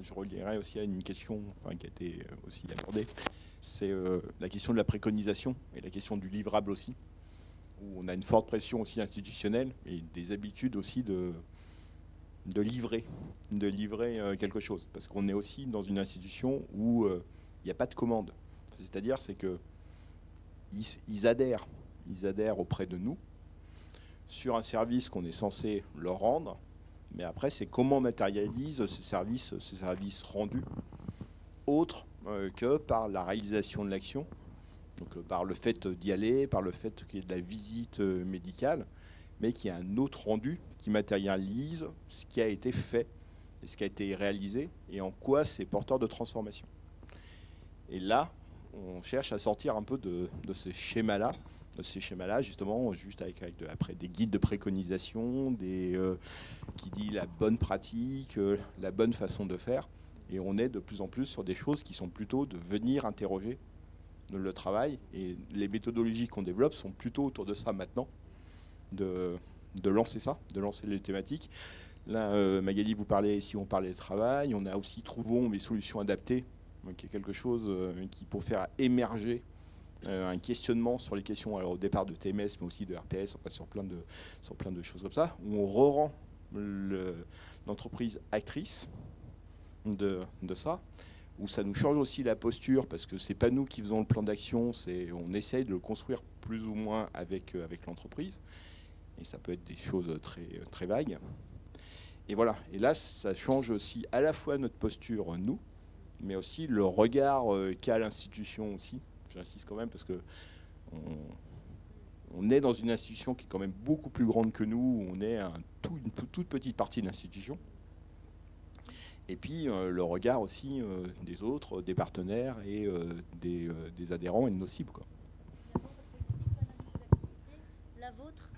je relierais aussi à une question qui a été aussi abordée, c'est la question de la préconisation et la question du livrable aussi, où on a une forte pression aussi institutionnelle et des habitudes aussi de livrer quelque chose. Parce qu'on est aussi dans une institution où il n'y a pas de commande. C'est-à-dire, c'est qu'ils adhèrent auprès de nous sur un service qu'on est censé leur rendre, mais après, c'est comment on matérialise ces services rendus, autres que par la réalisation de l'action, donc par le fait d'y aller, par le fait qu'il y ait de la visite médicale, mais qu'il y a un autre rendu qui matérialise ce qui a été fait et ce qui a été réalisé et en quoi c'est porteur de transformation. Et là, on cherche à sortir un peu de ces schémas-là, justement, juste après des guides de préconisation, qui dit la bonne pratique, la bonne façon de faire. Et on est de plus en plus sur des choses qui sont plutôt de venir interroger le travail. Et les méthodologies qu'on développe sont plutôt autour de ça maintenant, de lancer ça, de lancer les thématiques. Là, Magali, vous parlez, si on parlait de travail, on a aussi trouvons des solutions adaptées, qui est quelque chose qui pour faire émerger un questionnement sur les questions, alors au départ de TMS, mais aussi de RPS, enfin, sur plein de choses comme ça, où on re-rend l'entreprise actrice de ça, où ça nous change aussi la posture, parce que c'est pas nous qui faisons le plan d'action, on essaye de le construire plus ou moins avec l'entreprise, et ça peut être des choses très, très vagues. Et voilà, et là, ça change aussi à la fois notre posture, nous, mais aussi le regard qu'a l'institution aussi. J'insiste quand même parce que on est dans une institution qui est quand même beaucoup plus grande que nous, on est une toute petite partie de l'institution. Et puis le regard aussi des autres, des partenaires et des adhérents et de nos cibles, quoi. La vôtre,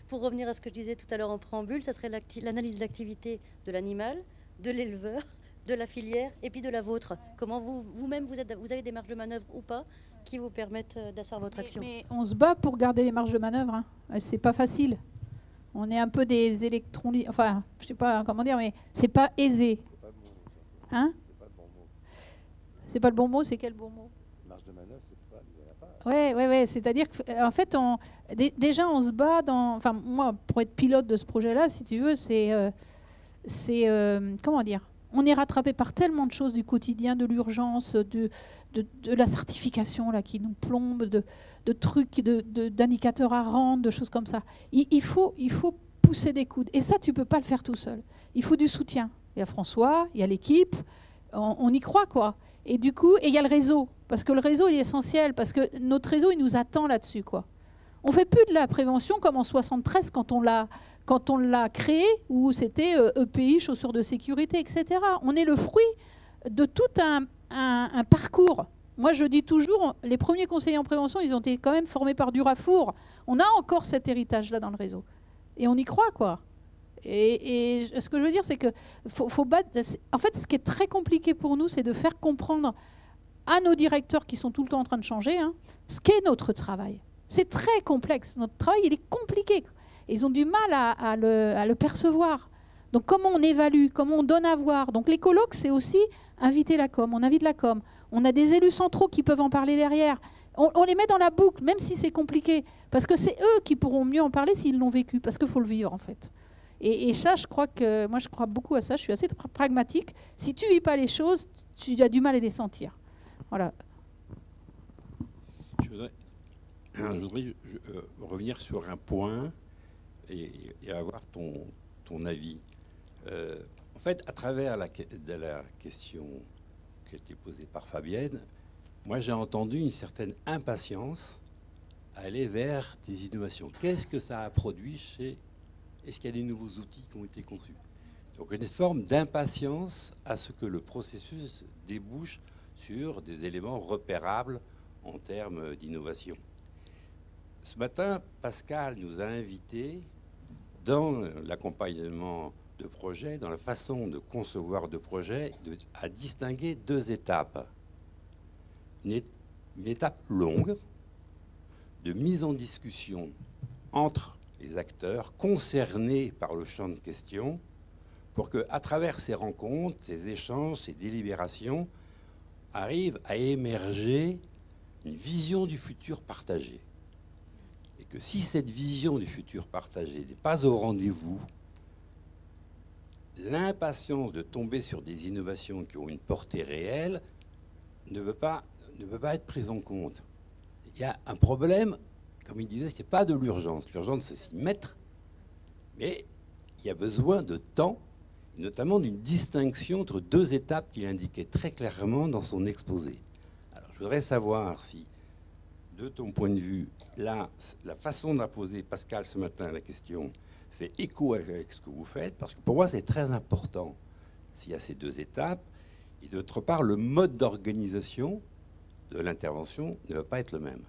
pour revenir à ce que je disais tout à l'heure en préambule, ça serait l'analyse de l'activité de l'animal, de l'éleveur, de la filière et puis de la vôtre. Comment vous-même vous avez des marges de manœuvre ou pas qui vous permettent d'asseoir votre action. Mais on se bat pour garder les marges de manœuvre, hein. C'est pas facile. On est un peu des électrons, enfin, je sais pas comment dire, mais c'est pas aisé. Hein ? C'est pas le bon mot, c'est quel bon mot ? Marge de manœuvre, c'est pas... Ouais. C'est-à-dire qu'en fait, déjà, on se bat dans... Enfin, moi, pour être pilote de ce projet-là, si tu veux, comment dire ? On est rattrapé par tellement de choses du quotidien, de l'urgence, de la certification là, qui nous plombe, de trucs, d'indicateurs à rendre, de choses comme ça. Il faut pousser des coudes. Et ça, tu ne peux pas le faire tout seul. Il faut du soutien. Il y a François, il y a l'équipe, on y croit, quoi. Et du coup, il y a le réseau. Parce que le réseau, il est essentiel. Parce que notre réseau, il nous attend là-dessus, quoi. On ne fait plus de la prévention comme en 73 quand on l'a créé, où c'était EPI, chaussures de sécurité, etc. On est le fruit de tout un parcours. Moi, je dis toujours, les premiers conseillers en prévention, ils ont été quand même formés par Durafour. On a encore cet héritage-là dans le réseau. Et on y croit, quoi. Et ce que je veux dire, c'est que faut battre... En fait, ce qui est très compliqué pour nous, c'est de faire comprendre à nos directeurs qui sont tout le temps en train de changer, hein, ce qu'est notre travail. C'est très complexe. Notre travail, il est compliqué. Ils ont du mal à le percevoir. Donc, comment on évalue, comment on donne à voir. Donc, les colloques, c'est aussi inviter la com. On invite la com. On a des élus centraux qui peuvent en parler derrière. On les met dans la boucle, même si c'est compliqué. Parce que c'est eux qui pourront mieux en parler s'ils l'ont vécu. Parce qu'il faut le vivre, en fait. Et ça, je crois beaucoup à ça. Je suis assez pragmatique. Si tu ne vis pas les choses, tu as du mal à les sentir. Voilà. Je voudrais revenir sur un point et avoir ton avis. En fait, à travers de la question qui a été posée par Fabienne, moi j'ai entendu une certaine impatience à aller vers des innovations. Qu'est-ce que ça a produit chez... Est-ce qu'il y a des nouveaux outils qui ont été conçus? Donc une forme d'impatience à ce que le processus débouche sur des éléments repérables en termes d'innovation. Ce matin, Pascal nous a invités dans l'accompagnement de projets, dans la façon de concevoir de projets, à distinguer deux étapes. Une étape longue de mise en discussion entre les acteurs concernés par le champ de question pour qu'à travers ces rencontres, ces échanges, ces délibérations, arrive à émerger une vision du futur partagée. Et que si cette vision du futur partagé n'est pas au rendez-vous, l'impatience de tomber sur des innovations qui ont une portée réelle ne peut pas être prise en compte. Il y a un problème, comme il disait, ce n'est pas de l'urgence. L'urgence, c'est s'y mettre, mais il y a besoin de temps, notamment d'une distinction entre deux étapes qu'il indiquait très clairement dans son exposé. Alors, je voudrais savoir si, de ton point de vue, là, la façon d'imposer Pascal ce matin la question fait écho avec ce que vous faites, parce que pour moi, c'est très important s'il y a ces deux étapes. Et d'autre part, le mode d'organisation de l'intervention ne va pas être le même.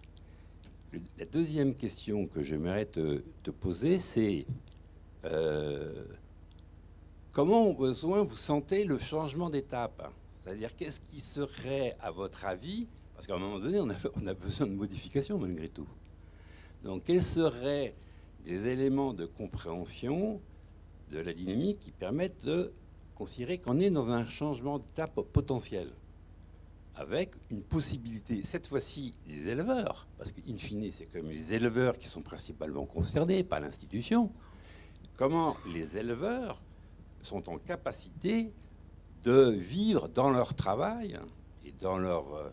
La deuxième question que j'aimerais te poser, c'est comment, au besoin, vous sentez le changement d'étape? C'est-à-dire, qu'est-ce qui serait, à votre avis, parce qu'à un moment donné, on a besoin de modifications malgré tout. Donc, quels seraient des éléments de compréhension de la dynamique qui permettent de considérer qu'on est dans un changement d'étape potentiel, avec une possibilité, cette fois-ci, des éleveurs, parce qu'in fine, c'est quand même les éleveurs qui sont principalement concernés, pas l'institution. Comment les éleveurs sont en capacité de vivre dans leur travail et dans leur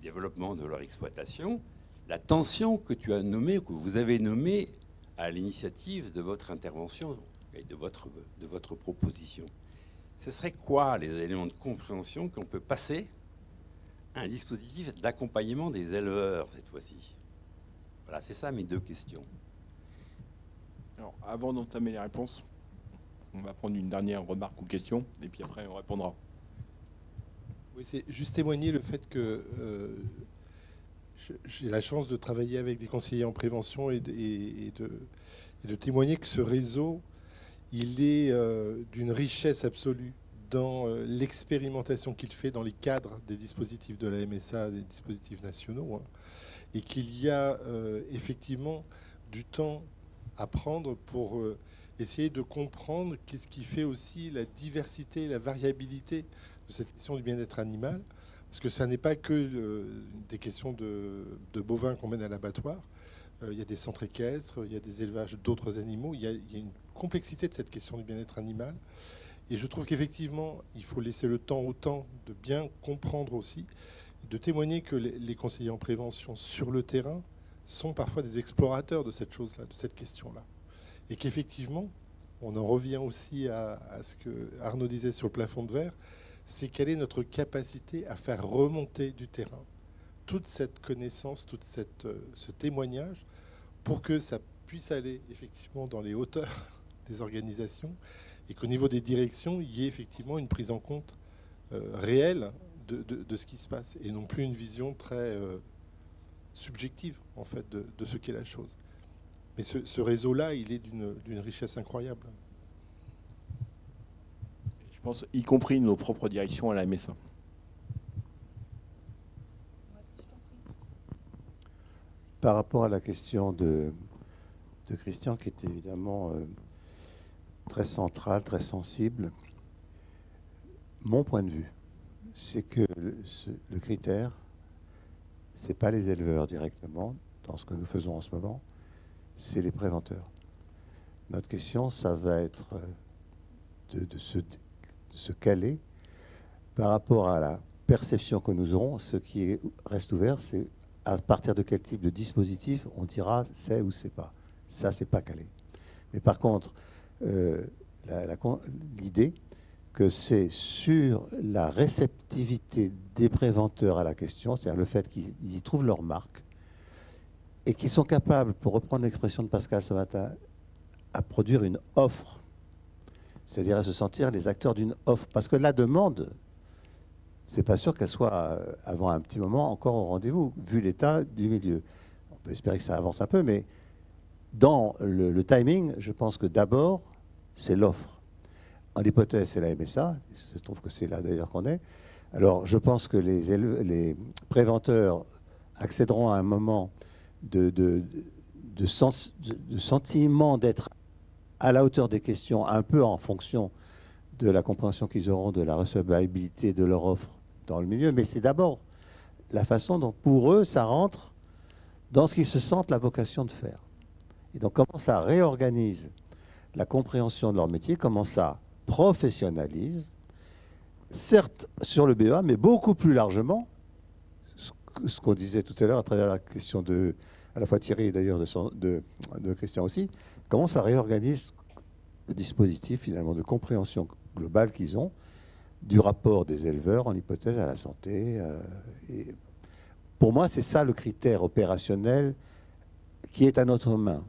développement de leur exploitation la tension que tu as nommée, que vous avez nommée à l'initiative de votre intervention et de votre proposition. Ce serait quoi les éléments de compréhension qu'on peut passer à un dispositif d'accompagnement des éleveurs cette fois-ci? Voilà, c'est ça mes deux questions. Alors, avant d'entamer les réponses, on va prendre une dernière remarque ou question, et puis après on répondra. Oui, c'est juste témoigner le fait que j'ai la chance de travailler avec des conseillers en prévention et de témoigner que ce réseau, il est d'une richesse absolue dans l'expérimentation qu'il fait dans les cadres des dispositifs de la MSA, des dispositifs nationaux, hein, et qu'il y a effectivement du temps à prendre pour essayer de comprendre qu'est-ce qui fait aussi la diversité, la variabilité de cette question du bien-être animal. Parce que ça n'est pas que des questions de bovins qu'on mène à l'abattoir. Il y a des centres équestres, il y a des élevages d'autres animaux. Il y a une complexité de cette question du bien-être animal. Et je trouve qu'effectivement, il faut laisser le temps au temps de bien comprendre aussi, de témoigner que les conseillers en prévention sur le terrain sont parfois des explorateurs de cette chose-là, de cette question-là. Et qu'effectivement, on en revient aussi à ce que Arnaud disait sur le plafond de verre, c'est quelle est notre capacité à faire remonter du terrain toute cette connaissance, ce témoignage, pour que ça puisse aller effectivement dans les hauteurs des organisations et qu'au niveau des directions, il y ait effectivement une prise en compte réelle de ce qui se passe et non plus une vision très subjective en fait de ce qu'est la chose. Mais ce réseau-là, il est d'une richesse incroyable. Je pense, y compris nos propres directions à la MSA. Par rapport à la question de Christian, qui est évidemment très centrale, très sensible, mon point de vue, c'est que le critère, ce n'est pas les éleveurs directement, dans ce que nous faisons en ce moment, c'est les préventeurs. Notre question, ça va être de se caler par rapport à la perception que nous aurons. Ce qui reste ouvert, c'est à partir de quel type de dispositif on dira c'est ou c'est pas. Ça, c'est pas calé. Mais par contre, l'idée que c'est sur la réceptivité des préventeurs à la question, c'est-à-dire le fait qu'ils y trouvent leur marque, et qu'ils sont capables, pour reprendre l'expression de Pascal ce matin, à produire une offre, c'est-à-dire à se sentir les acteurs d'une offre. Parce que la demande, c'est pas sûr qu'elle soit, avant un petit moment, encore au rendez-vous, vu l'état du milieu. On peut espérer que ça avance un peu, mais dans le timing, je pense que d'abord, c'est l'offre. En hypothèse, c'est la MSA, il se trouve que c'est là d'ailleurs qu'on est. Alors, je pense que les préventeurs accéderont à un moment de sentiment d'être à la hauteur des questions, un peu en fonction de la compréhension qu'ils auront de la recevabilité de leur offre dans le milieu, mais c'est d'abord la façon dont, pour eux, ça rentre dans ce qu'ils se sentent la vocation de faire. Et donc, comment ça réorganise la compréhension de leur métier, comment ça professionnalise, certes sur le BEA, mais beaucoup plus largement, ce qu'on disait tout à l'heure à travers la question de, à la fois Thierry et d'ailleurs de Christian aussi, comment ça réorganise le dispositif finalement de compréhension globale qu'ils ont du rapport des éleveurs en hypothèse à la santé. Et pour moi, c'est ça le critère opérationnel qui est à notre main.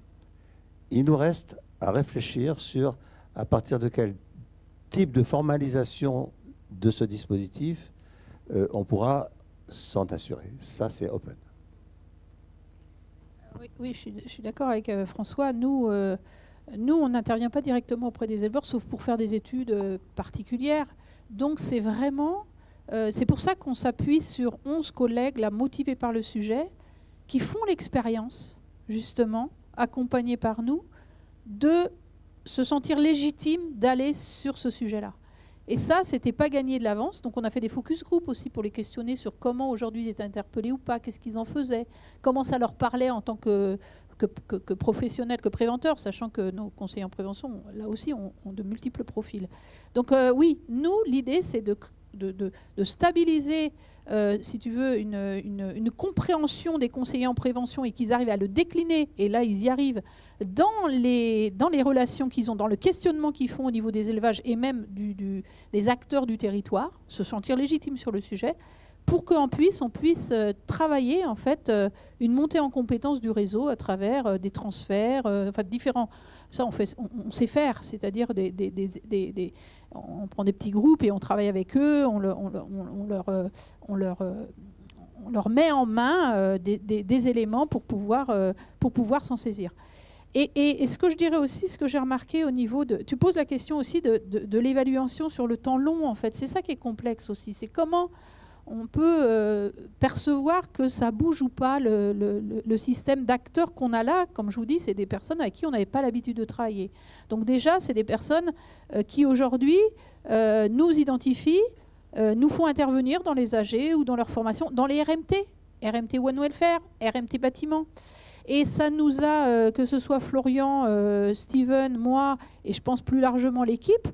Il nous reste à réfléchir sur à partir de quel type de formalisation de ce dispositif on pourra s'en assurer. Ça, c'est open. Oui, je suis d'accord avec François. Nous, on n'intervient pas directement auprès des éleveurs, sauf pour faire des études particulières. Donc, c'est vraiment... c'est pour ça qu'on s'appuie sur 11 collègues là, motivés par le sujet, qui font l'expérience, justement, accompagnés par nous, de se sentir légitime d'aller sur ce sujet-là. Et ça, c'était pas gagné de l'avance. Donc, on a fait des focus group aussi pour les questionner sur comment aujourd'hui ils étaient interpellés ou pas, qu'est-ce qu'ils en faisaient, comment ça leur parlait en tant que professionnels, que préventeurs, sachant que nos conseillers en prévention, là aussi, ont de multiples profils. Donc, oui, nous, l'idée, c'est de stabiliser, si tu veux, une compréhension des conseillers en prévention et qu'ils arrivent à le décliner, et là, ils y arrivent, dans les relations qu'ils ont, dans le questionnement qu'ils font au niveau des élevages et même des acteurs du territoire, se sentir légitimes sur le sujet, pour qu'on puisse travailler en fait une montée en compétence du réseau à travers des transferts, enfin différents. Ça, on sait faire, c'est-à-dire on prend des petits groupes et on travaille avec eux, on leur met en main des éléments pour pouvoir s'en saisir. Et ce que je dirais aussi, ce que j'ai remarqué au niveau de... Tu poses la question aussi de l'évaluation sur le temps long, en fait. C'est ça qui est complexe aussi. C'est comment on peut percevoir que ça bouge ou pas le système d'acteurs qu'on a là. Comme je vous dis, c'est des personnes avec qui on n'avait pas l'habitude de travailler. Donc déjà, c'est des personnes qui aujourd'hui nous identifient, nous font intervenir dans les AG ou dans leur formation, dans les RMT, RMT One Welfare, RMT Bâtiment. Et ça nous a, que ce soit Florian, Steven, moi, et je pense plus largement l'équipe,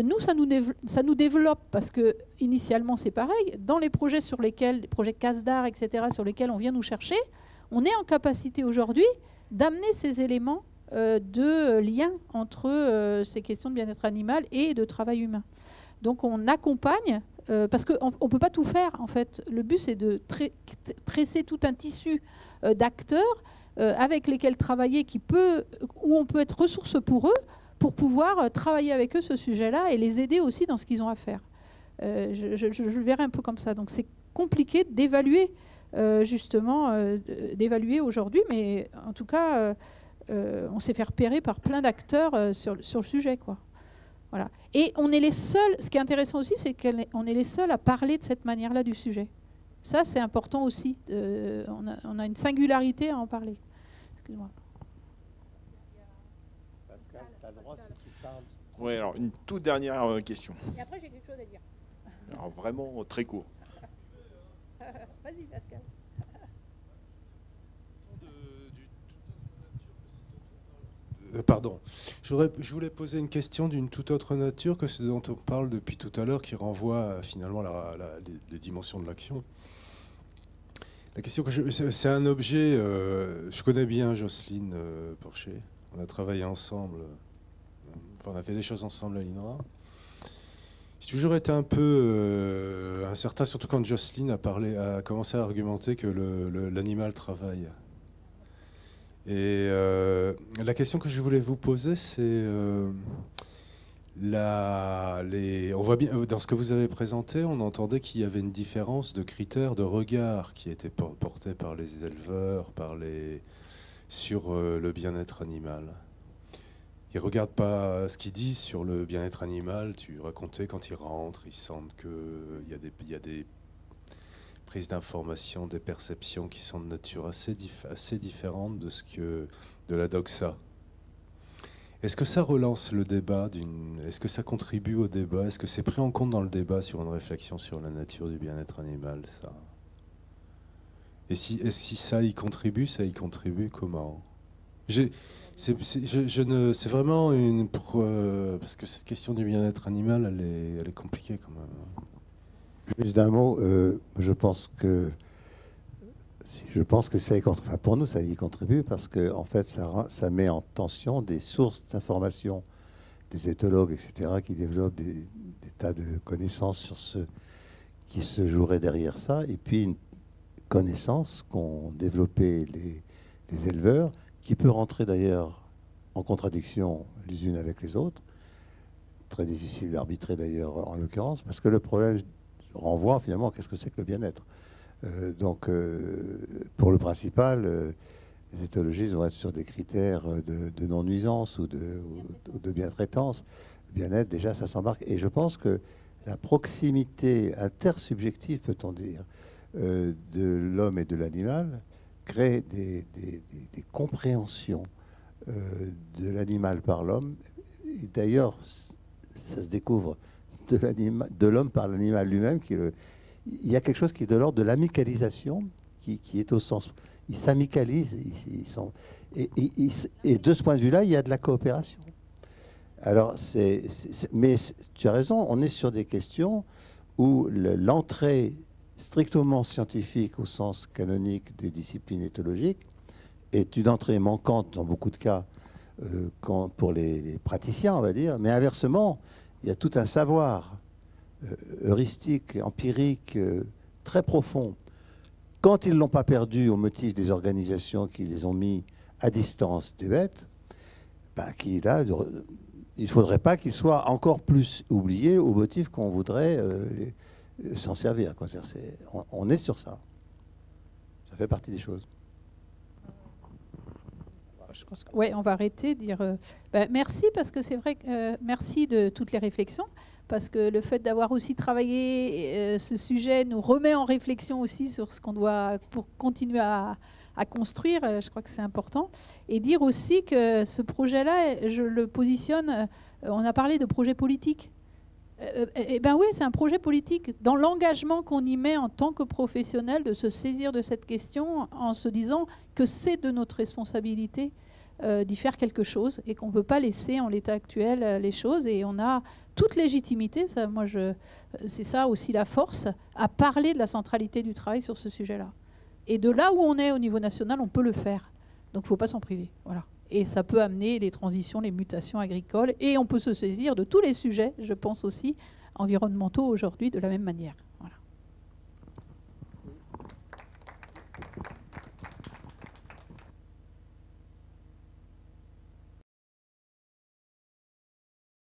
nous, ça nous développe parce que initialement c'est pareil. Dans les projets les projets CASDAR, etc., sur lesquels on vient nous chercher, on est en capacité aujourd'hui d'amener ces éléments de lien entre ces questions de bien-être animal et de travail humain. Donc on accompagne, parce qu'on ne peut pas tout faire en fait. Le but c'est de tresser tout un tissu d'acteurs avec lesquels travailler, où on peut être ressource pour eux, pour pouvoir travailler avec eux ce sujet-là et les aider aussi dans ce qu'ils ont à faire. Je le verrai un peu comme ça. Donc c'est compliqué d'évaluer, justement, d'évaluer aujourd'hui, mais en tout cas, on s'est fait repérer par plein d'acteurs sur le sujet, quoi. Voilà. Et on est les seuls, ce qui est intéressant aussi, c'est qu'on est les seuls à parler de cette manière-là du sujet. Ça, c'est important aussi. On a une singularité à en parler. Excuse-moi. Oui, alors une toute dernière question. Et après, j'ai quelque chose à dire. Alors vraiment très court. Vas-y, Pascal. Pardon. Je voulais poser une question d'une toute autre nature que ce dont on parle depuis tout à l'heure, qui renvoie finalement les dimensions de l'action. La question c'est un objet. Je connais bien Jocelyne Porcher. On a travaillé ensemble enfin, on a fait des choses ensemble à l'INRA. J'ai toujours été un peu incertain, surtout quand Jocelyne a commencé à argumenter que l'animal travaille. Et la question que je voulais vous poser, c'est on voit bien dans ce que vous avez présenté, on entendait qu'il y avait une différence de critères de regard qui étaient portés par les éleveurs, sur le bien-être animal. Ils ne regardent pas ce qu'ils disent sur le bien-être animal. Tu racontais quand ils rentrent, ils sentent qu'il y a des prises d'informations, des perceptions qui sont de nature assez différentes de la doxa. Est-ce que ça relance le débat est-ce que ça contribue au débat? Est-ce que c'est pris en compte dans le débat sur une réflexion sur la nature du bien-être animal, ça? Et si ça y contribue comment? C'est vraiment parce que cette question du bien-être animal, elle est compliquée quand même. Juste d'un mot, je pense que ça y contribue. Enfin, pour nous, ça y contribue parce que en fait, ça met en tension des sources d'information, des éthologues, etc., qui développent des tas de connaissances sur ce qui se jouerait derrière ça, et puis une connaissance qu'ont développé les éleveurs, qui peut rentrer d'ailleurs en contradiction les unes avec les autres. Très difficile d'arbitrer d'ailleurs en l'occurrence, parce que le problème renvoie finalement qu'est-ce que c'est que le bien-être. Donc pour le principal, les éthologistes vont être sur des critères de non-nuisance ou de bien-traitance. Le bien-être, déjà, ça s'embarque. Et je pense que la proximité intersubjective, peut-on dire, de l'homme et de l'animal crée des compréhensions de l'animal par l'homme. Et d'ailleurs, ça se découvre de l'homme par l'animal lui-même. Il y a quelque chose qui est de l'ordre de l'amicalisation, qui est au sens... Ils s'amicalisent. Et de ce point de vue-là, il y a de la coopération. Alors, mais tu as raison, on est sur des questions où l'entrée strictement scientifique au sens canonique des disciplines éthologiques est une entrée manquante dans beaucoup de cas pour les praticiens, on va dire, mais inversement, il y a tout un savoir heuristique, empirique, très profond. Quand ils ne l'ont pas perdu au motif des organisations qui les ont mis à distance des bêtes, il ne faudrait pas qu'ils soient encore plus oubliés au motif qu'on voudrait s'en servir. On est sur ça. Ça fait partie des choses. Oui, on va arrêter de dire merci, parce que c'est vrai que merci de toutes les réflexions, parce que le fait d'avoir aussi travaillé ce sujet nous remet en réflexion aussi sur ce qu'on doit pour continuer à construire. Je crois que c'est important. Et dire aussi que ce projet-là, je le positionne, on a parlé de projet politique. Eh bien oui, c'est un projet politique, dans l'engagement qu'on y met en tant que professionnel, de se saisir de cette question en se disant que c'est de notre responsabilité d'y faire quelque chose et qu'on ne peut pas laisser en l'état actuel les choses. Et on a toute légitimité, c'est ça aussi la force, à parler de la centralité du travail sur ce sujet-là. Et de là où on est au niveau national, on peut le faire. Donc il ne faut pas s'en priver. Voilà. Et ça peut amener les transitions, les mutations agricoles. Et on peut se saisir de tous les sujets, je pense aussi, environnementaux aujourd'hui de la même manière.